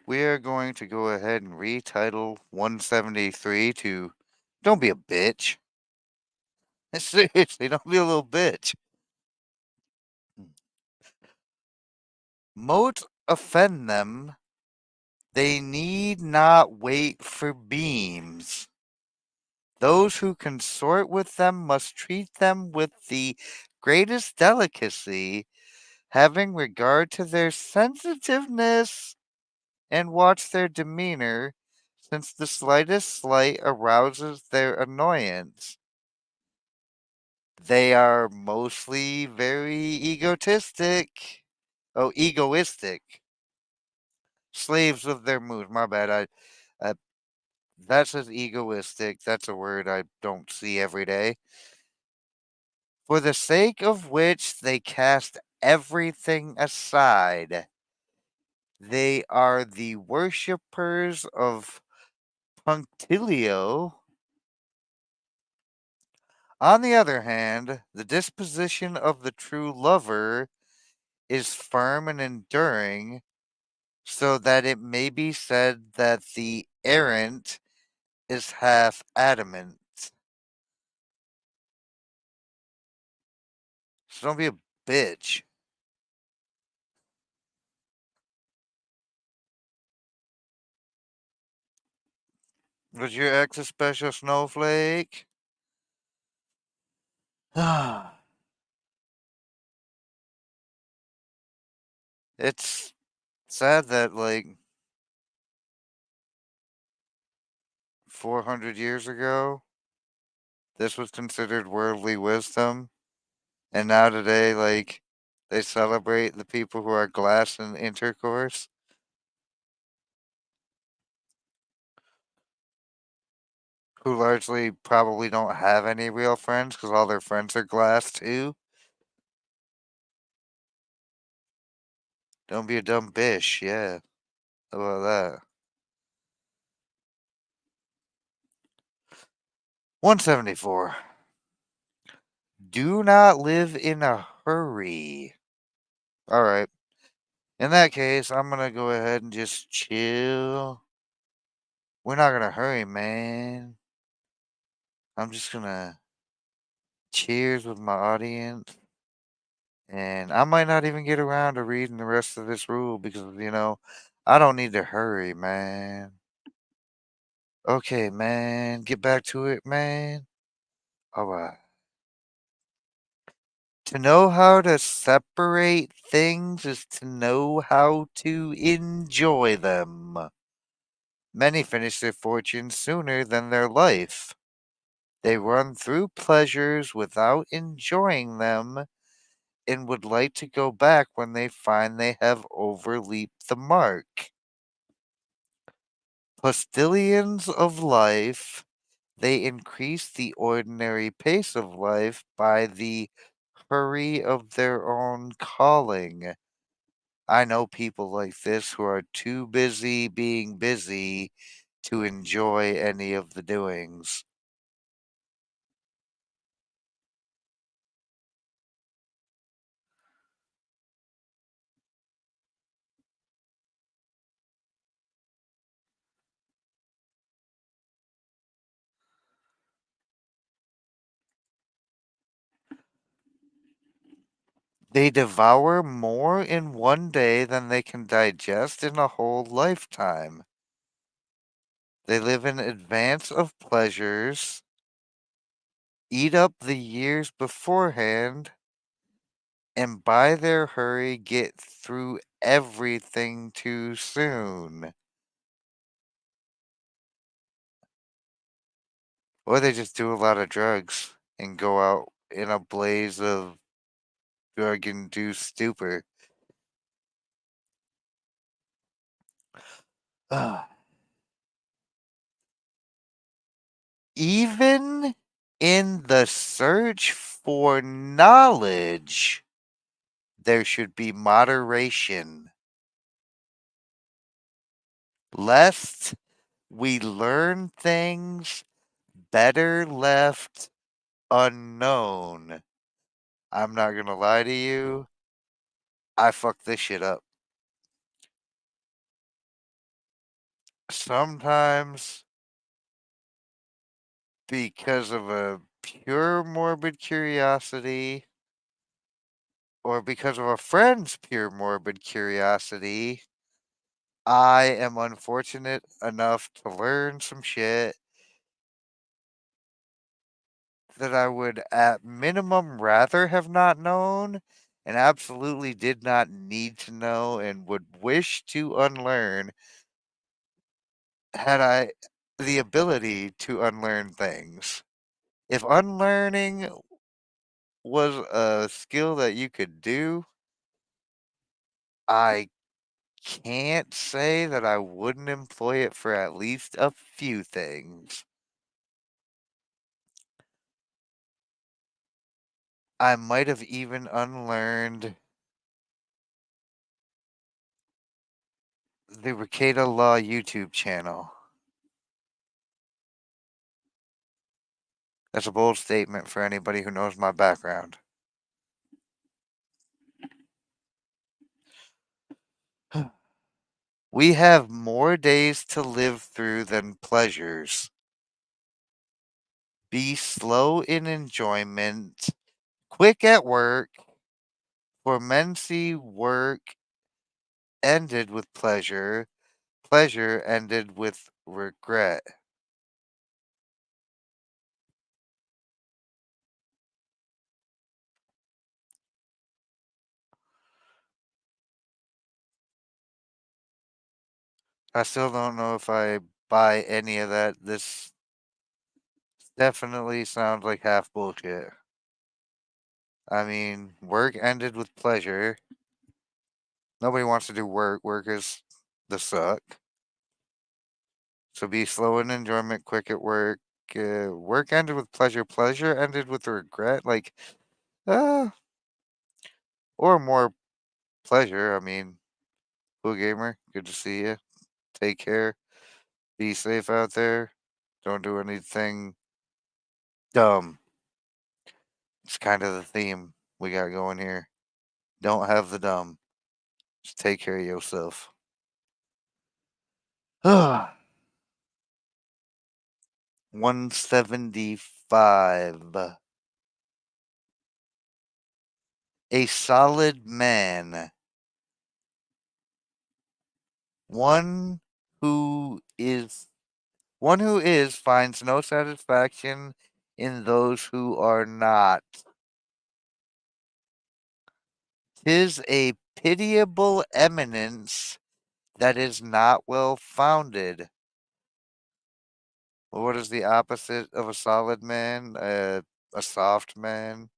We are going to go ahead and retitle 173 to Don't Be a Bitch. Seriously, don't be a little bitch. Mote offend them, they need not wait for beams. Those who consort with them must treat them with the greatest delicacy, having regard to their sensitiveness and watch their demeanor, since the slightest slight arouses their annoyance. They are mostly very egotistic. Oh, egoistic. Slaves of their mood. My bad. I that says egoistic. That's a word I don't see every day. For the sake of which they cast everything aside. They are the worshippers of punctilio. On the other hand, the disposition of the true lover is firm and enduring, so that it may be said that the errant is half adamant. So don't be a bitch. Was your ex a special snowflake? It's sad that, like, 400 years ago, this was considered worldly wisdom. And now today, like, they celebrate the people who are glass in intercourse, who largely probably don't have any real friends because all their friends are glass too. Don't be a dumb bitch, yeah. How about that? 174. Do not live in a hurry. Alright. In that case, I'm gonna go ahead and just chill. We're not gonna hurry, man. I'm just gonna cheers with my audience. And I might not even get around to reading the rest of this rule because, I don't need to hurry, man. Okay, man. Get back to it, man. All right. To know how to separate things is to know how to enjoy them. Many finish their fortune sooner than their life. They run through pleasures without enjoying them and would like to go back when they find they have overleaped the mark. Postilions of life, they increase the ordinary pace of life by the hurry of their own calling. I know people like this who are too busy being busy to enjoy any of the doings. They devour more in one day than they can digest in a whole lifetime. They live in advance of pleasures, eat up the years beforehand, and by their hurry get through everything too soon. Or they just do a lot of drugs and go out in a blaze of drug induced stupor. Ah, even in the search for knowledge, there should be moderation, lest we learn things better left unknown. I'm not gonna lie to you, I fucked this shit up. Sometimes because of a pure morbid curiosity, or because of a friend's pure morbid curiosity, I am unfortunate enough to learn some shit that I would at minimum rather have not known and absolutely did not need to know and would wish to unlearn had I the ability to unlearn things. If unlearning was a skill that you could do, I can't say that I wouldn't employ it for at least a few things. I might have even unlearned the Ricada Law YouTube channel. That's a bold statement for anybody who knows my background. We have more days to live through than pleasures. Be slow in enjoyment, quick at work, for men see work ended with pleasure, pleasure ended with regret. I still don't know if I buy any of that. This definitely sounds like half bullshit. I mean, work ended with pleasure. Nobody wants to do work. Work is the suck. So be slow in enjoyment, quick at work. Work ended with pleasure. Pleasure ended with regret. Like, uh, or more pleasure. I mean, Blue Gamer, good to see you. Take care. Be safe out there. Don't do anything dumb. It's kind of the theme we got going here. Don't have the dumb. Just take care of yourself. 175. A solid man One who is one who is finds no satisfaction in those who are not. 'Tis a pitiable eminence that is not well founded. Well, what is the opposite of a solid man? A soft man?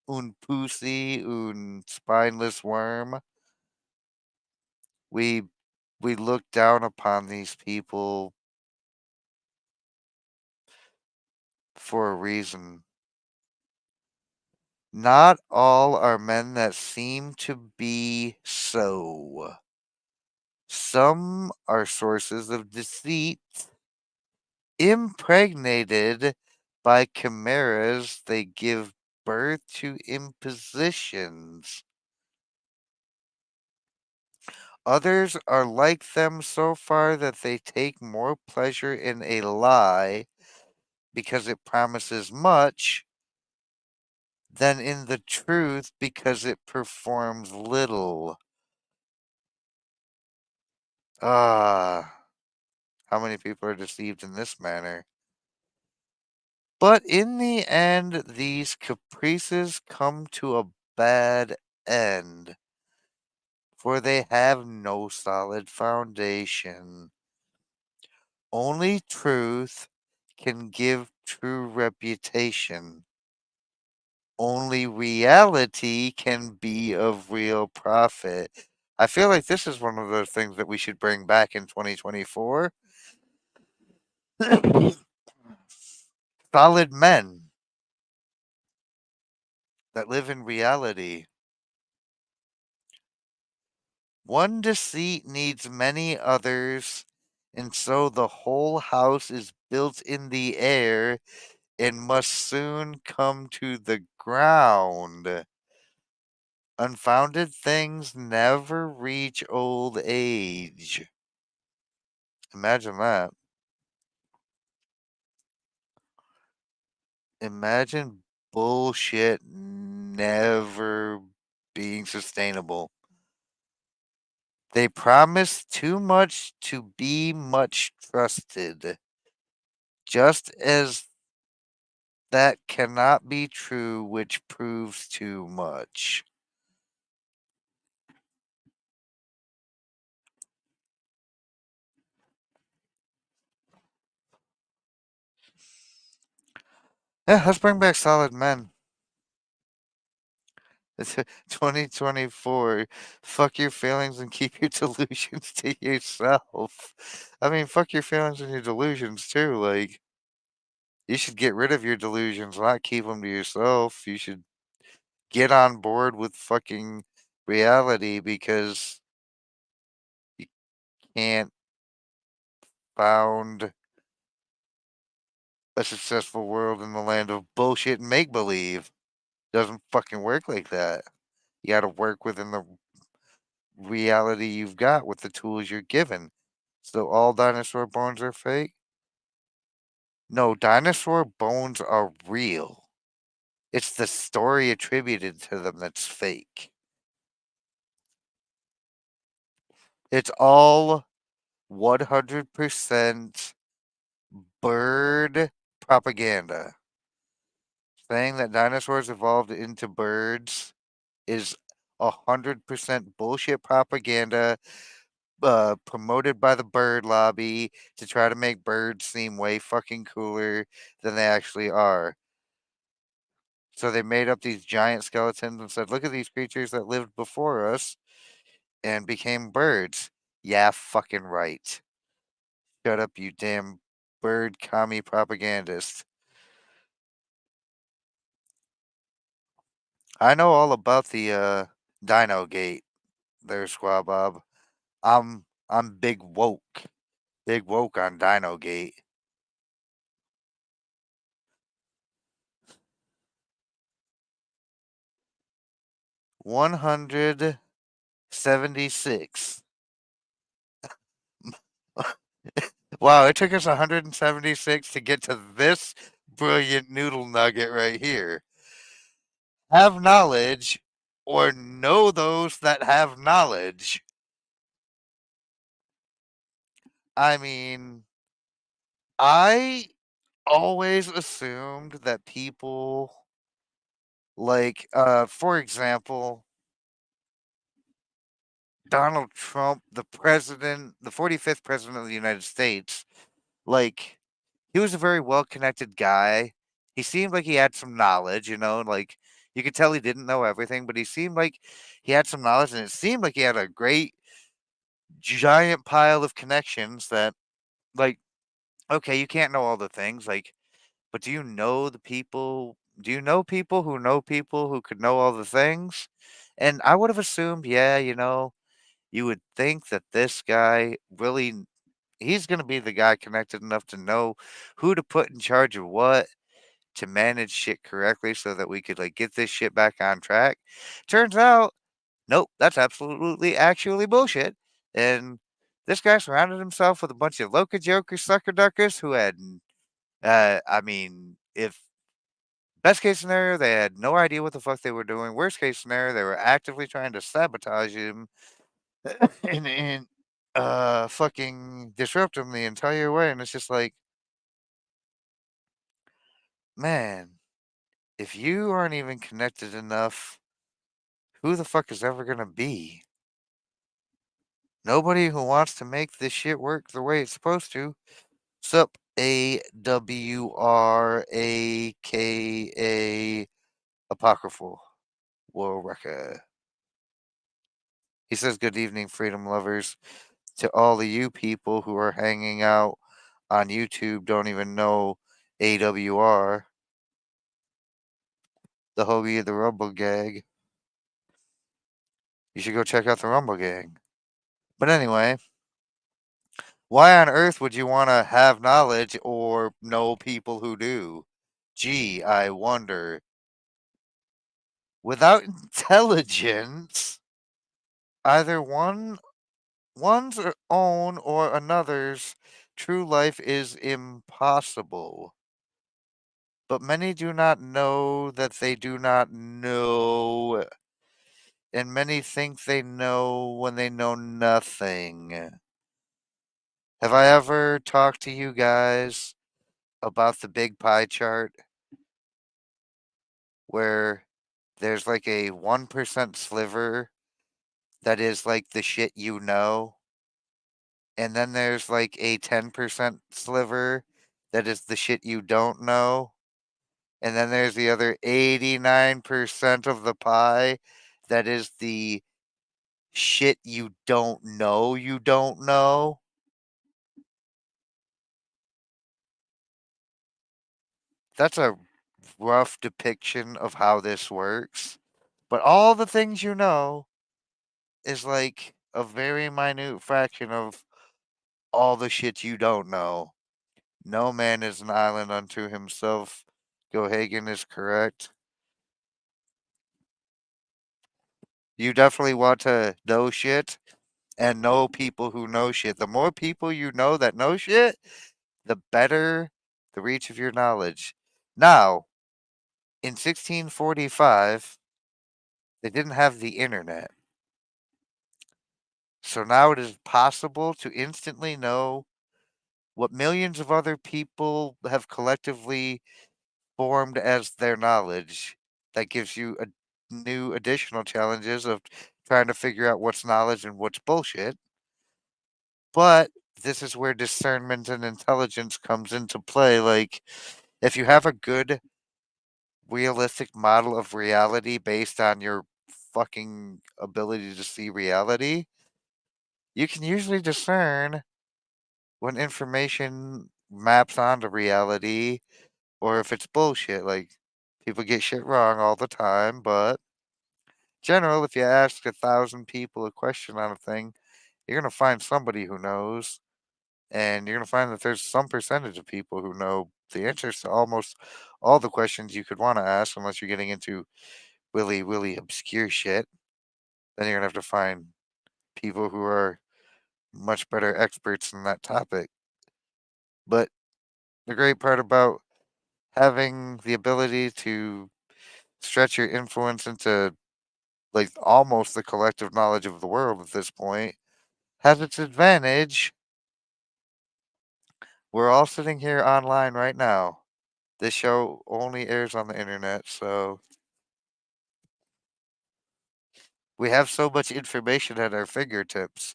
Un pussy, un spineless worm. We we look down upon these people for a reason. Not all are men that seem to be so. Some are sources of deceit, impregnated by chimeras, they give birth to impositions. Others are like them so far that they take more pleasure in a lie because it promises much than in the truth because it performs little. Ah, how many people are deceived in this manner? But in the end, these caprices come to a bad end, for they have no solid foundation. Only truth can give true reputation. Only reality can be of real profit. I feel like this is one of those things that we should bring back in 2024. Solid men that live in reality. One deceit needs many others, and so the whole house is built in the air and must soon come to the ground. Unfounded things never reach old age. Imagine that. Imagine bullshit never being sustainable. They promise too much to be much trusted. Just as that cannot be true, which proves too much. Yeah, let's bring back solid men. It's 2024. Fuck your feelings and keep your delusions to yourself. I mean, fuck your feelings and your delusions too. Like, you should get rid of your delusions, not keep them to yourself. You should get on board with fucking reality because you can't found a successful world in the land of bullshit and make believe. Doesn't fucking work like that. You got to work within the reality you've got with the tools you're given. So all dinosaur bones are fake? No, dinosaur bones are real. It's the story attributed to them that's fake. It's all 100% bird propaganda. Saying that dinosaurs evolved into birds is 100% bullshit propaganda promoted by the bird lobby to try to make birds seem way fucking cooler than they actually are. So they made up these giant skeletons and said, look at these creatures that lived before us and became birds. Yeah, fucking right. Shut up, you damn bird commie propagandist. I know all about the Dino Gate there, Squaw Bob. I'm big woke. Big woke on Dino Gate. 176. Wow, it took us 176 to get to this brilliant noodle nugget right here. Have knowledge or know those that have knowledge. I mean, I always assumed that people like, for example, Donald Trump, the president, the 45th president of the United States, like, he was a very well connected guy. He seemed like he had some knowledge, like you could tell he didn't know everything, but he seemed like he had some knowledge, and it seemed like he had a great giant pile of connections that, like, okay, you can't know all the things, like, but do you know the people? Do you know people who could know all the things? And I would have assumed, yeah, you would think that this guy really, he's going to be the guy connected enough to know who to put in charge of what to manage shit correctly so that we could like get this shit back on track. Turns out, nope, that's absolutely actually bullshit. And this guy surrounded himself with a bunch of loca jokers, sucker duckers who had, I mean, if best case scenario, they had no idea what the fuck they were doing. Worst case scenario, they were actively trying to sabotage him and fucking disrupt him the entire way. And it's just like, man, if you aren't even connected enough, who the fuck is ever gonna be? Nobody who wants to make this shit work the way it's supposed to. Sup, AWRAKA Apocryphal War Wrecker. He says, "Good evening, freedom lovers. To all of you people who are hanging out on YouTube, don't even know AWR, the Hoagie of the Rumble Gang. You should go check out the Rumble Gang." But anyway, why on earth would you want to have knowledge or know people who do? Gee, I wonder. Without intelligence, either one's own or another's true life is impossible. But many do not know that they do not know, and many think they know when they know nothing. Have I ever talked to you guys about the big pie chart where there's like a 1% sliver that is like the shit you know, and then there's like a 10% sliver that is the shit you don't know, and then there's the other 89% of the pie that is the shit you don't know? That's a rough depiction of how this works. But all the things you know is like a very minute fraction of all the shit you don't know. No man is an island unto himself. Gohagen is correct. You definitely want to know shit and know people who know shit. The more people you know that know shit, the better the reach of your knowledge. Now, in 1645, they didn't have the internet. So now it is possible to instantly know what millions of other people have collectively formed as their knowledge. That gives you a new additional challenges of trying to figure out what's knowledge and what's bullshit. But this is where discernment and intelligence comes into play. Like, if you have a good, realistic model of reality based on your fucking ability to see reality, you can usually discern when information maps onto reality or if it's bullshit. Like, people get shit wrong all the time, but general, if you ask 1,000 people a question on a thing, you're gonna find somebody who knows, and you're gonna find that there's some percentage of people who know the answers to almost all the questions you could want to ask, unless you're getting into really, really obscure shit. Then you're gonna have to find people who are much better experts in that topic. But the great part about having the ability to stretch your influence into like almost the collective knowledge of the world at this point has its advantage, We're all sitting here online right now. This show only airs on the internet, so we have so much information at our fingertips.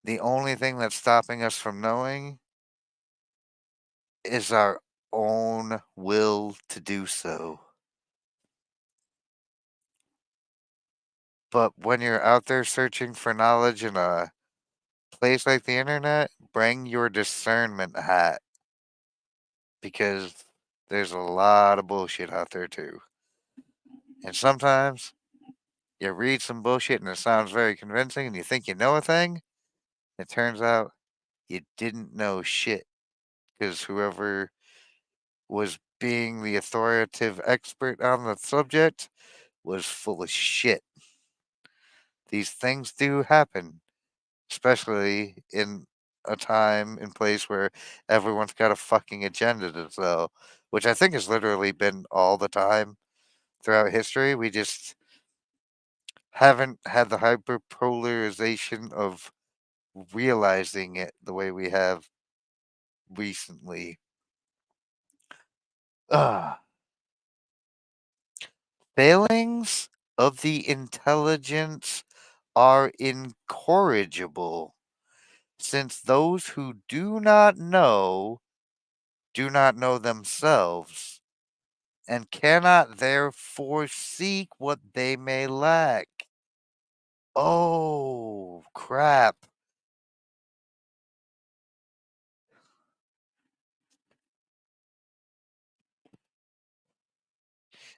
The only thing that's stopping us from knowing is our own will to do so. But when you're out there searching for knowledge in a place like the internet, bring your discernment hat because there's a lot of bullshit out there too. And sometimes you read some bullshit and it sounds very convincing and you think you know a thing. It turns out you didn't know shit because whoever was being the authoritative expert on the subject was full of shit. These things do happen, especially in a time and place where everyone's got a fucking agenda to sell, which I think has literally been all the time throughout history. We just haven't had the hyperpolarization of realizing it the way we have recently. Ugh. Failings of the intelligence are incorrigible, since those who do not know themselves, and cannot therefore seek what they may lack. Oh, crap.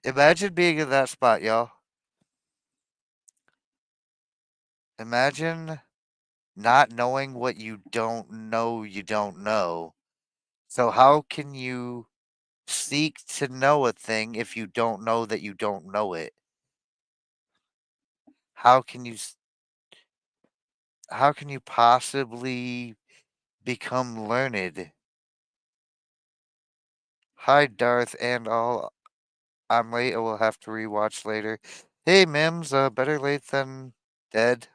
Imagine being in that spot, y'all. Imagine not knowing what you don't know. So, how can you seek to know a thing if you don't know that you don't know it? How can how can you possibly become learned? Hi, Darth and all. I'm late. I will have to rewatch later. Hey, Mims. Better late than dead.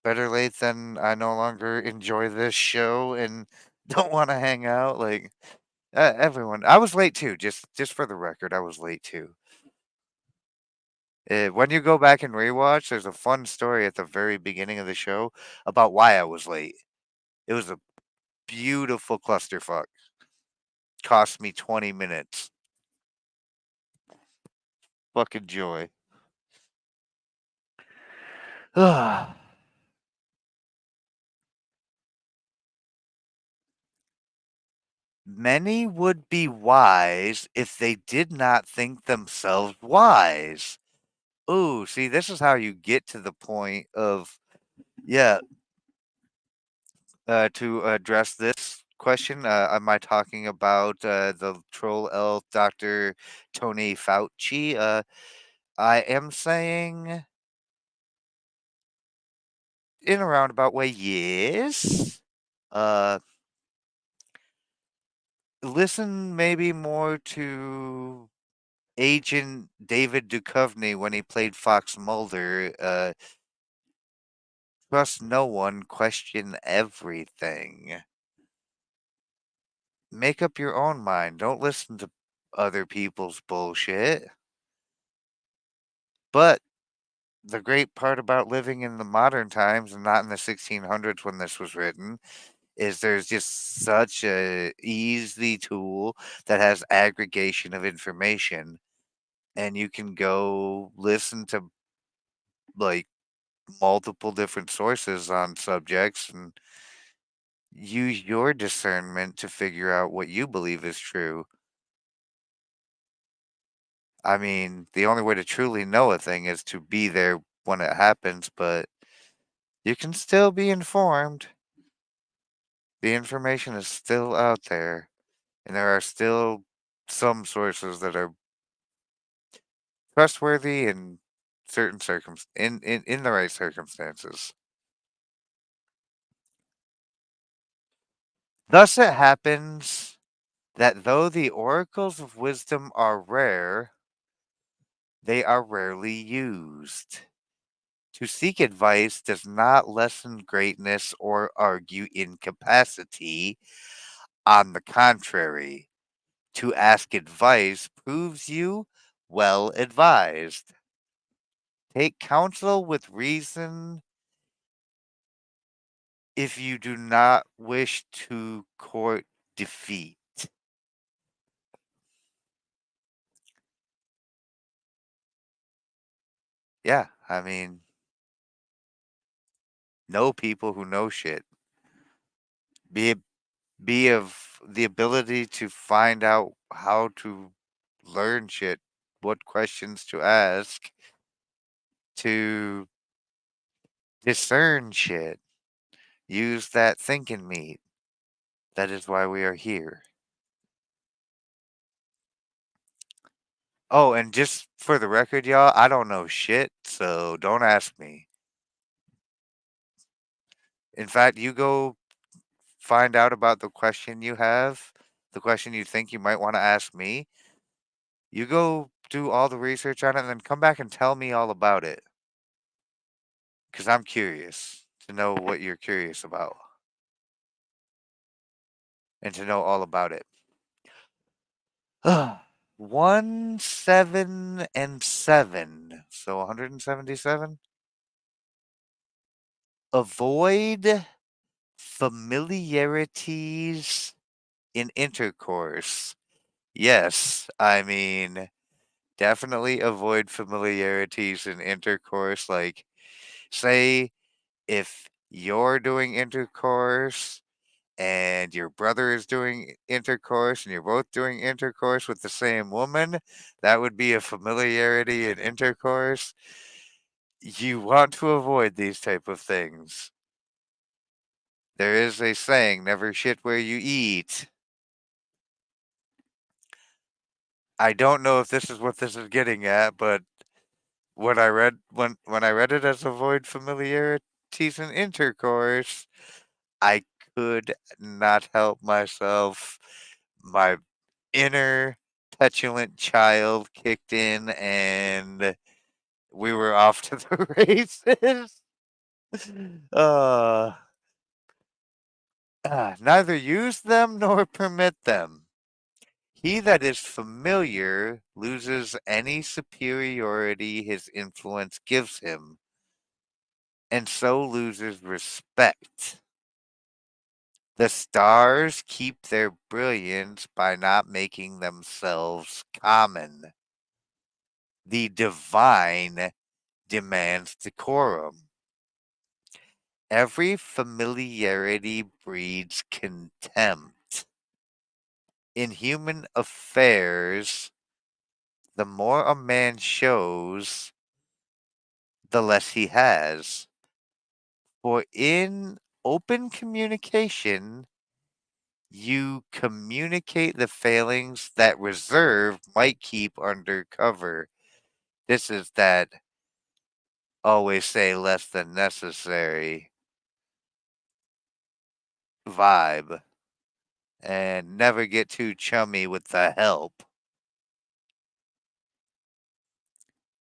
Better late than I no longer enjoy this show and don't want to hang out. Like everyone, I was late too. Just for the record, I was late too. When you go back and rewatch, there's a fun story at the very beginning of the show about why I was late. It was a beautiful clusterfuck. Cost me 20 minutes. Fucking joy. Many would be wise if they did not think themselves wise. Ooh, see, this is how you get to the point of, yeah, to address this question, am I talking about the troll elf Dr. Tony Fauci? I am saying in a roundabout way, yes. Uh, listen maybe more to Agent David Duchovny when he played Fox Mulder. Trust no one, question everything. Make up your own mind. Don't listen to other people's bullshit. But the great part about living in the modern times and not in the 1600s when this was written is there's just such a easy tool that has aggregation of information and you can go listen to like multiple different sources on subjects and use your discernment to figure out what you believe is true. I mean, the only way to truly know a thing is to be there when it happens, but you can still be informed. The information is still out there, and there are still some sources that are trustworthy in certain in the right circumstances. Thus it happens that though the oracles of wisdom are rare, they are rarely used. To seek advice does not lessen greatness or argue incapacity. On the contrary, to ask advice proves you well advised. Take counsel with reason if you do not wish to court defeat. Yeah, I mean, know people who know shit. Be be of the ability to find out how to learn shit, what questions to ask, to discern shit. Use that thinking meat. That is why we are here. Oh, and just for the record, y'all, I don't know shit, so don't ask me. In fact, you go find out about the question you have, the question you think you might want to ask me. You go do all the research on it and then come back and tell me all about it. Because I'm curious to know what you're curious about and to know all about it. 1, 7, and 7. So 177. Avoid familiarities in intercourse. Yes, I mean, definitely avoid familiarities in intercourse. Like, say if you're doing intercourse and your brother is doing intercourse and you're both doing intercourse with the same woman, that would be a familiarity in intercourse. You want to avoid these type of things. There is a saying, never shit where you eat. I don't know if this is what this is getting at, but when I read it as avoid familiarities in intercourse, I could not help myself. My inner petulant child kicked in and we were off to the races. Uh, neither use them nor permit them. He that is familiar loses any superiority his influence gives him, and so loses respect. The stars keep their brilliance by not making themselves common. The divine demands decorum. Every familiarity breeds contempt. In human affairs, the more a man shows, the less he has. For in open communication, you communicate the failings that reserve might keep under cover. This is that always say less than necessary vibe and never get too chummy with the help.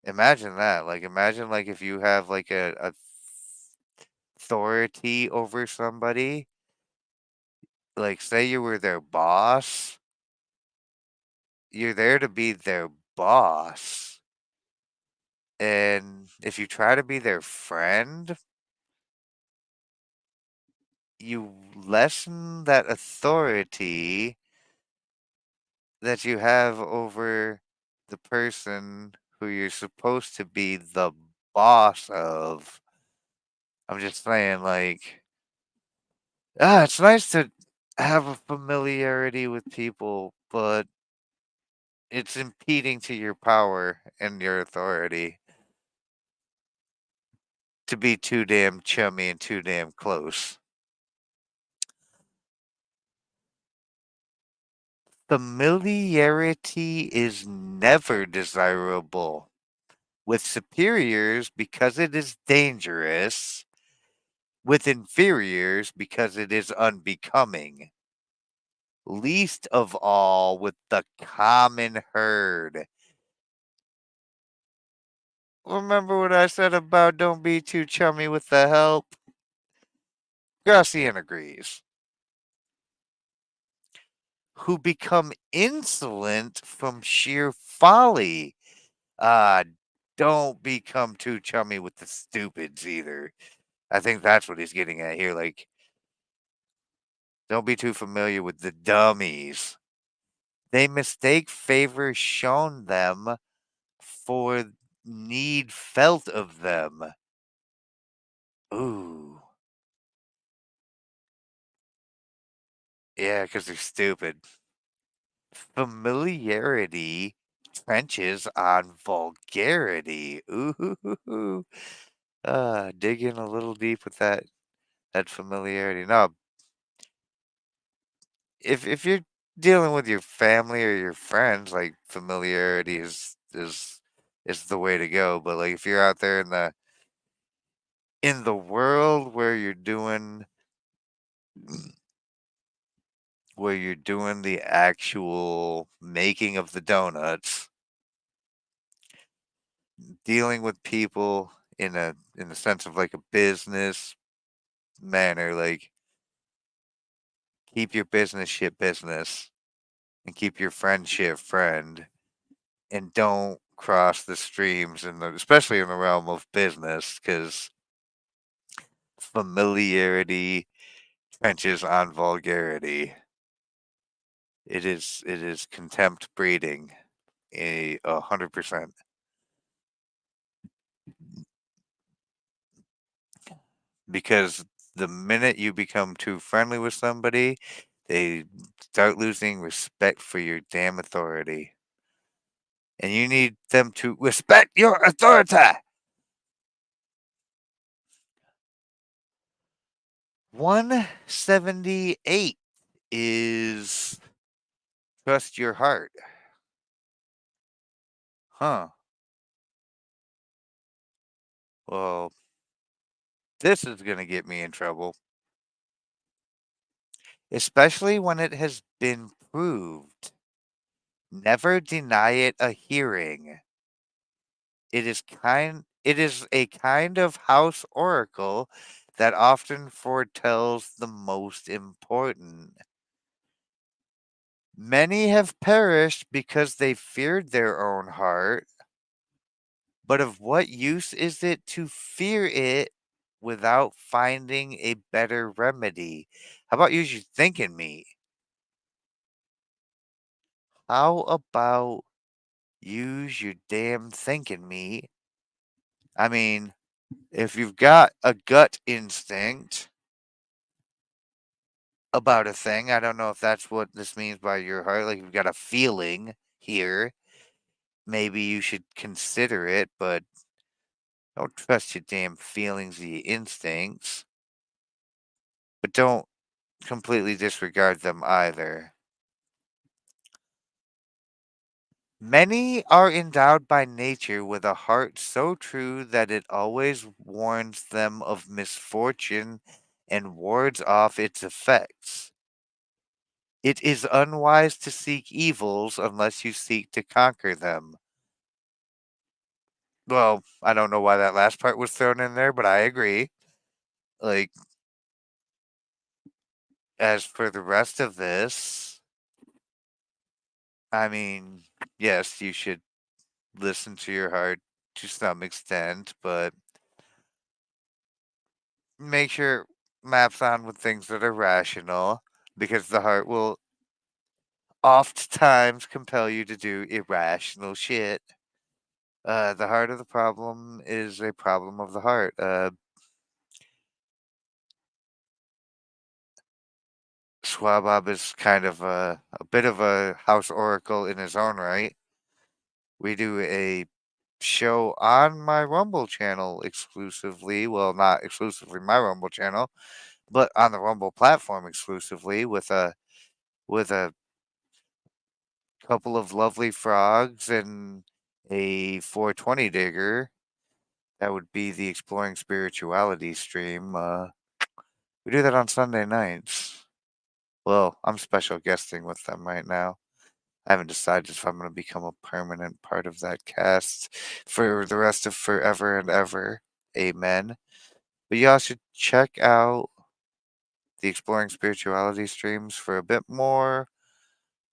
Imagine that. Like, imagine like if you have like a authority over somebody, like say you were their boss, you're there to be their boss. And if you try to be their friend, you lessen that authority that you have over the person who you're supposed to be the boss of. I'm just saying, like, it's nice to have a familiarity with people, but it's impeding to your power and your authority to be too damn chummy and too damn close. Familiarity is never desirable. With superiors, because it is dangerous. With inferiors, because it is unbecoming. Least of all with the common herd. Remember what I said about don't be too chummy with the help? Gracian agrees. Who become insolent from sheer folly. Ah, don't become too chummy with the stupids either. I think that's what he's getting at here. Like, don't be too familiar with the dummies. They mistake favor shown them for need felt of them. Ooh. Yeah, because they're stupid. Familiarity trenches on vulgarity. Ooh. Dig in a little deep with that familiarity. No, if you're dealing with your family or your friends, like familiarity is the way to go. But like if you're out there in the world where you're doing the actual making of the donuts, dealing with people in the sense of like a business manner, like keep your business shit business and keep your friendship friend and don't cross the streams especially in the realm of business because familiarity trenches on vulgarity. It is contempt breeding 100%. Because the minute you become too friendly with somebody, they start losing respect for your damn authority. And you need them to respect your authority. 178 is trust your heart. Huh. Well, this is going to get me in trouble, especially when it has been proved. Never deny it a hearing. It is a kind of house oracle that often foretells the most important. Many have perished because they feared their own heart, but of what use is it to fear it without finding a better remedy? How about use your thinking meat? How about use your damn thinking meat? I mean, if you've got a gut instinct about a thing, I don't know if that's what this means by your heart, like you've got a feeling here, maybe you should consider it, but don't trust your damn feelings or your instincts. But don't completely disregard them either. Many are endowed by nature with a heart so true that it always warns them of misfortune and wards off its effects. It is unwise to seek evils unless you seek to conquer them. Well, I don't know why that last part was thrown in there, but I agree. Like, as for the rest of this, I mean, yes, you should listen to your heart to some extent, but make sure it maps on with things that are rational because the heart will oftentimes compel you to do irrational shit. The heart of the problem is a problem of the heart. Swabab is kind of a bit of a house oracle in his own right. We do a show on my Rumble channel exclusively. Well, not exclusively my Rumble channel, but on the Rumble platform exclusively with a couple of lovely frogs and a 420 digger. That would be the Exploring Spirituality stream. We do that on Sunday nights. Well, I'm special guesting with them right now. I haven't decided if I'm going to become a permanent part of that cast for the rest of forever and ever. Amen. But y'all should check out the Exploring Spirituality streams for a bit more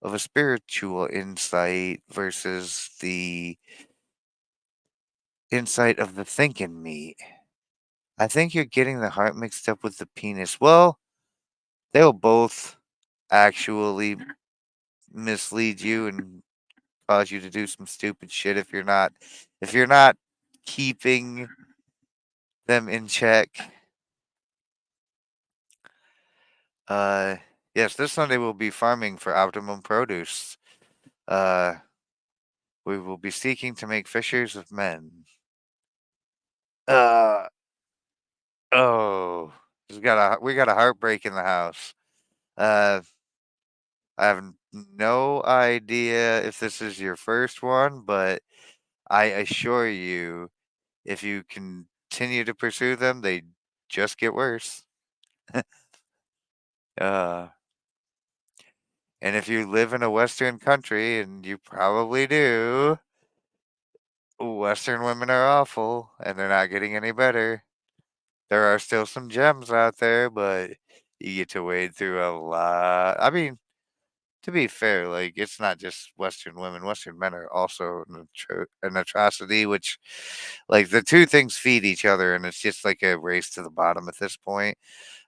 of a spiritual insight versus the insight of the thinking meat. I think you're getting the heart mixed up with the penis. Well, they'll both actually mislead you and cause you to do some stupid shit if you're not keeping them in check. Uh yes, this Sunday we'll be farming for optimum produce. Uh we will be seeking to make fishers of men. Uh oh. We got a heartbreak in the house. Uh I have no idea if this is your first one, but I assure you, if you continue to pursue them, they just get worse. Uh, and if you live in a Western country, and you probably do, Western women are awful, and they're not getting any better. There are still some gems out there, but you get to wade through a lot. I mean, to be fair, like it's not just Western women. Western men are also an atrocity, which, like, the two things feed each other, and it's just like a race to the bottom at this point.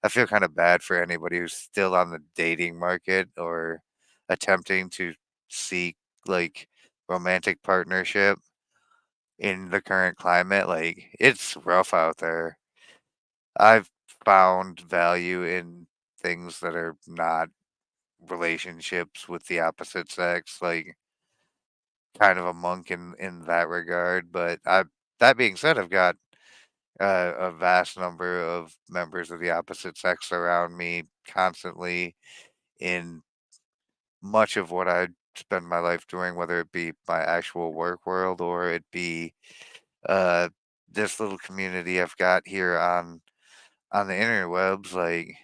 I feel kind of bad for anybody who's still on the dating market or attempting to seek like romantic partnership in the current climate. Like, it's rough out there. I've found value in things that are not relationships with the opposite sex, like kind of a monk in that regard. But I, that being said, I've got a vast number of members of the opposite sex around me constantly in much of what I spend my life doing, whether it be my actual work world or it be uh, this little community I've got here on the interwebs, like,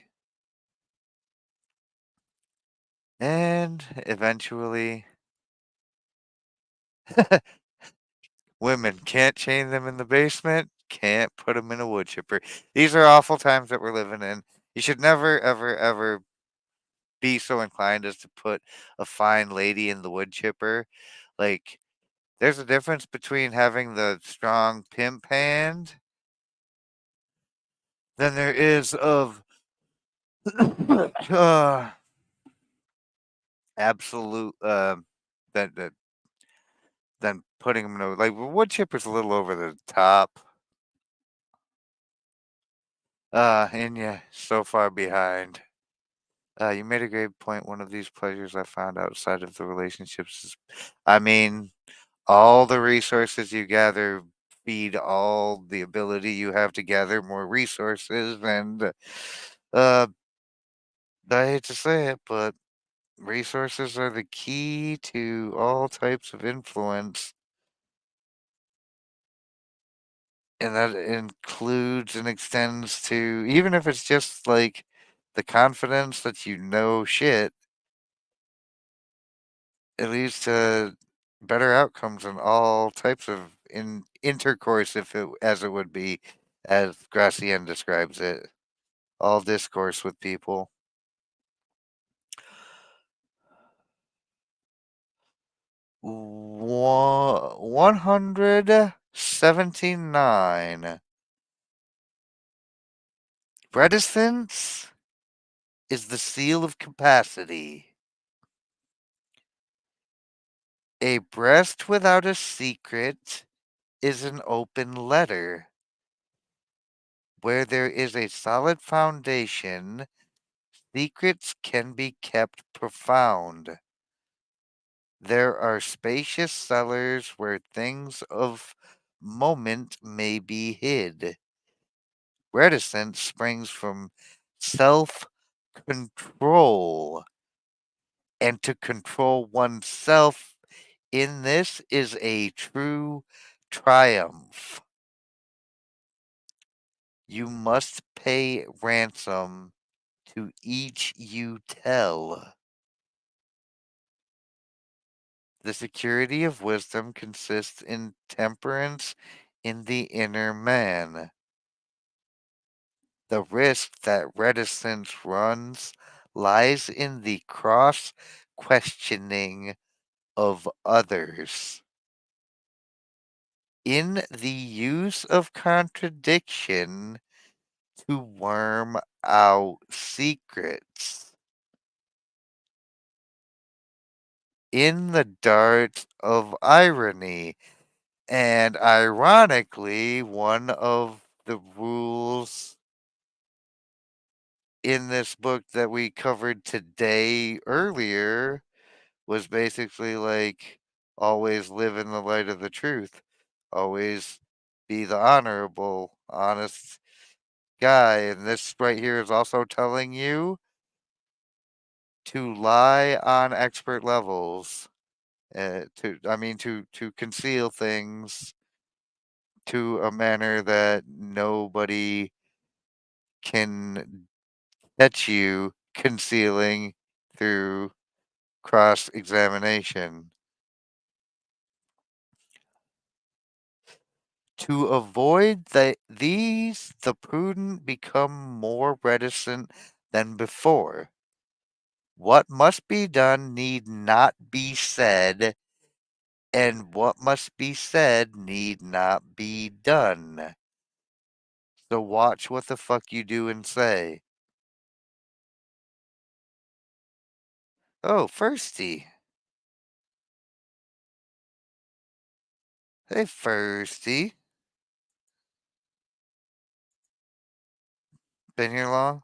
and eventually women can't chain them in the basement, can't put them in a wood chipper. These are awful times that we're living in. You should never, ever, ever be so inclined as to put a fine lady in the wood chipper. Like, there's a difference between having the strong pimp hand than there is of uh, absolute that than putting them in a, like, wood chipper's a little over the top. And yeah, so far behind. You made a great point. One of these pleasures I found outside of the relationships is, I mean, all the resources you gather feed all the ability you have to gather more resources. And uh, I hate to say it, but resources are the key to all types of influence. And that includes and extends to, even if it's just like the confidence that you know shit, it leads to better outcomes in all types of intercourse, if it as it would be, as Gracian describes it, all discourse with people. 179. Reticence is the seal of capacity. A breast without a secret is an open letter. Where there is a solid foundation, secrets can be kept profound. There are spacious cellars where things of moment may be hid. Reticence springs from self control, and to control oneself in this is a true triumph. You must pay ransom to each you tell. The security of wisdom consists in temperance in the inner man. The risk that reticence runs lies in the cross questioning of others, in the use of contradiction to worm out secrets, in the dart of irony. And ironically, one of the rules in this book that we covered today earlier was basically like always live in the light of the truth, always be the honorable, honest guy. And this right here is also telling you to lie on expert levels, to conceal things to a manner that nobody can catch you concealing through cross examination. To avoid these, the prudent become more reticent than before. What must be done need not be said, and what must be said need not be done. So watch what the fuck you do and say. Oh, Firsty. Hey, Firsty. Been here long?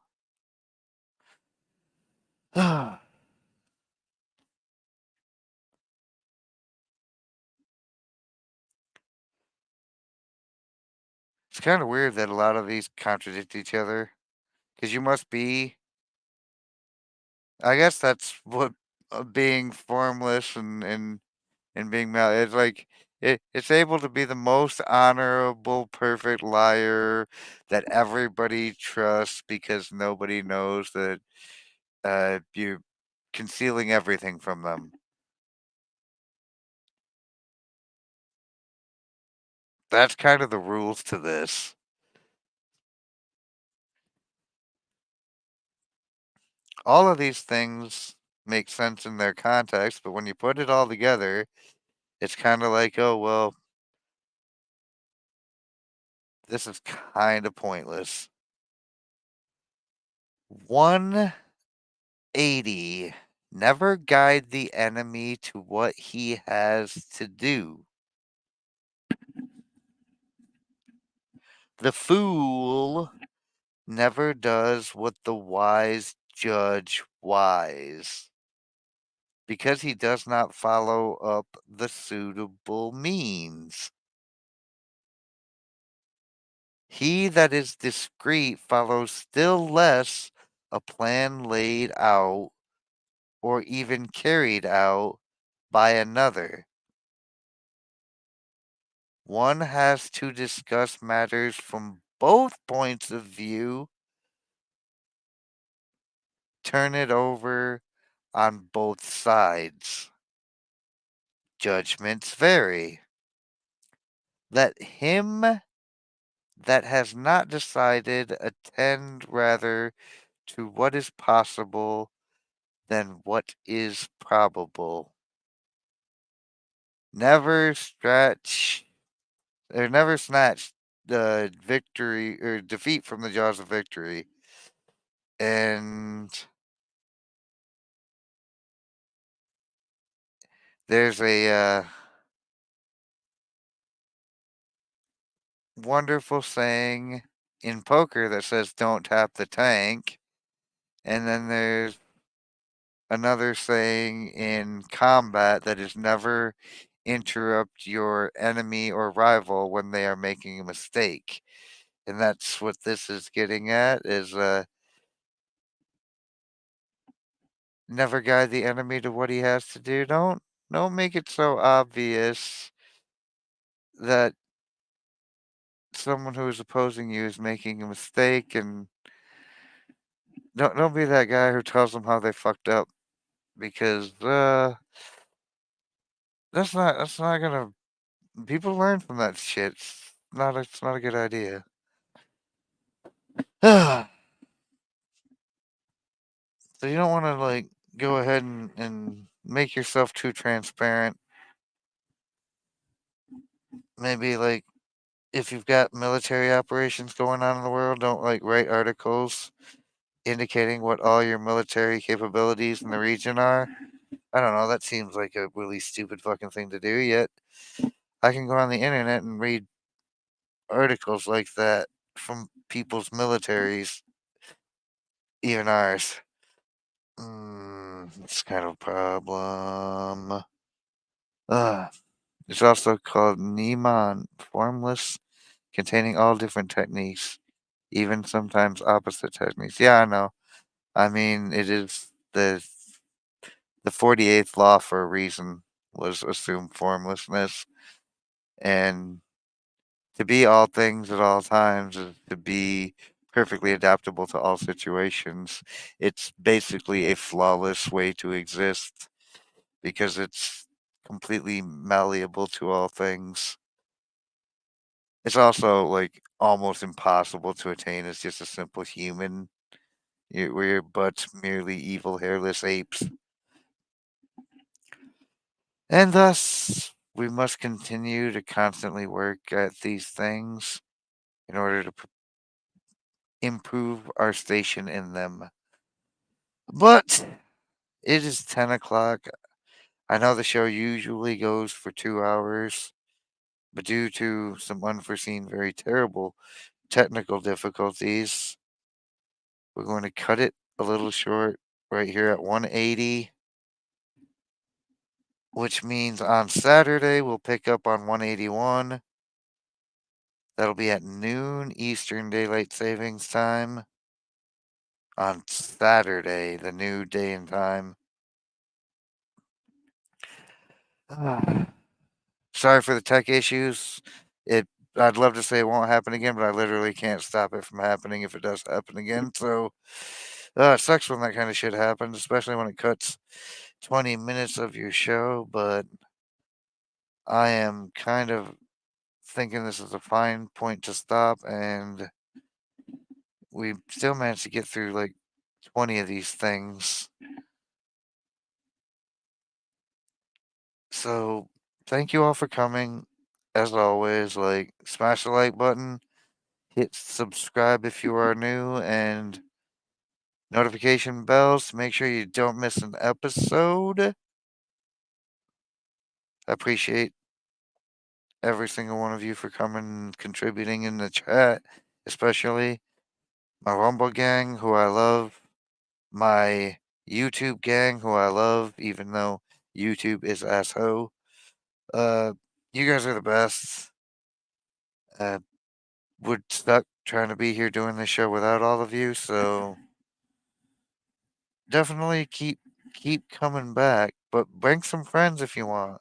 It's kind of weird that a lot of these contradict each other. Because you must be. I guess that's what being formless and being mal. It's like it's able to be the most honorable, perfect liar that everybody trusts because nobody knows that you're concealing everything from them. That's kind of the rules to this. All of these things make sense in their context, but when you put it all together, it's kind of like, oh, well, this is kind of pointless. 180. Never guide the enemy to what he has to do. The fool never does what the wise judge wise, because he does not follow up the suitable means. He that is discreet follows still less a plan laid out or even carried out by another. One has to discuss matters from both points of view, turn it over on both sides. Judgments vary. Let him that has not decided attend rather to what is possible than what is probable. Never stretch or never snatch the victory or defeat from the jaws of victory. And there's a wonderful saying in poker that says don't tap the tank. And then there's another saying in combat that is never interrupt your enemy or rival when they are making a mistake. And that's what this is getting at is never guide the enemy to what he has to do. Don't make it so obvious that someone who is opposing you is making a mistake, and don't be that guy who tells them how they fucked up because That's not gonna. People learn from that shit. It's not a good idea. So you don't want to like go ahead and make yourself too transparent. Maybe like if you've got military operations going on in the world, don't like write articles indicating what all your military capabilities in the region are. I don't know. That seems like a really stupid fucking thing to do. Yet I can go on the internet and read articles like that from people's militaries, even ours. It's kind of a problem. Uh, it's also called Niemann, formless, containing all different techniques, even sometimes opposite techniques. Yeah, I know. I mean, it is the 48th law for a reason was assumed formlessness, and to be all things at all times is to be perfectly adaptable to all situations. It's basically a flawless way to exist because it's completely malleable to all things. It's also like almost impossible to attain as just a simple human. We're but merely evil, hairless apes. And thus, we must continue to constantly work at these things in order to improve our station in them. But it is 10 o'clock. I know the show usually goes for 2 hours, but due to some unforeseen, very terrible technical difficulties, we're going to cut it a little short right here at 180, which means on Saturday we'll pick up on 181. That'll be at noon Eastern Daylight Savings Time on Saturday, the new day and time. Sorry for the tech issues. It I'd love to say it won't happen again, but I literally can't stop it from happening if it does happen again. So it sucks when that kind of shit happens, especially when it cuts 20 minutes of your show. But I am kind of thinking this is a fine point to stop, and we still managed to get through like 20 of these things. So thank you all for coming. As always, like smash the like button, hit subscribe if you are new, and notification bells to make sure you don't miss an episode. I appreciate every single one of you for coming and contributing in the chat, especially my Rumble gang, who I love, my YouTube gang, who I love, even though YouTube is asshole. Uh, you guys are the best. Uh, we're stuck trying to be here doing this show without all of you, so definitely keep coming back, but bring some friends if you want.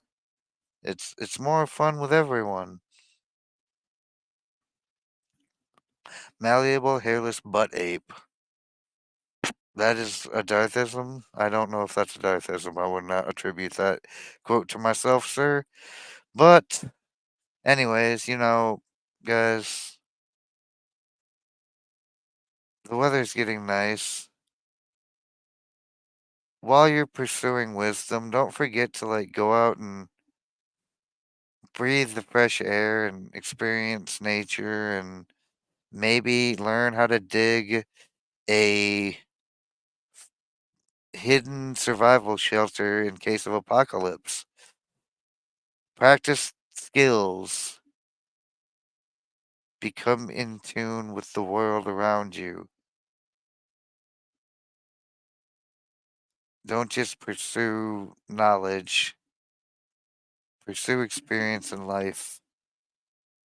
It's more fun with everyone. Malleable hairless butt ape. That is a Darthism. I don't know if that's a Darthism. I would not attribute that quote to myself, sir. But anyways, guys, the weather's getting nice. While you're pursuing wisdom, don't forget to like go out and breathe the fresh air and experience nature and maybe learn how to dig a hidden survival shelter in case of apocalypse. Practice skills. Become in tune with the world around you. Don't just pursue knowledge, pursue experience in life.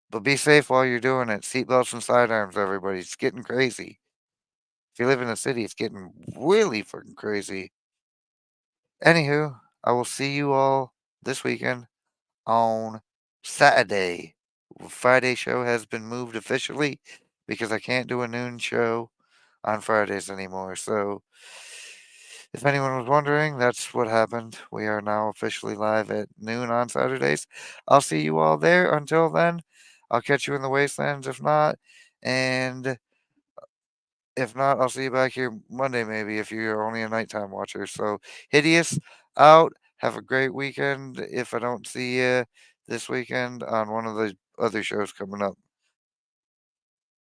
But be safe while you're doing it. Seatbelts and sidearms, everybody. It's getting crazy. If you live in the city, it's getting really fucking crazy. Anywho, I will see you all this weekend on Saturday. Friday show has been moved officially because I can't do a noon show on Fridays anymore. So If anyone was wondering, that's what happened. We are now officially live at noon on Saturdays. I'll see you all there. Until then, I'll catch you in the wastelands if not. And if not, I'll see you back here Monday maybe if you're only a nighttime watcher. So, Hideous out. Have a great weekend if I don't see you this weekend on one of the other shows coming up.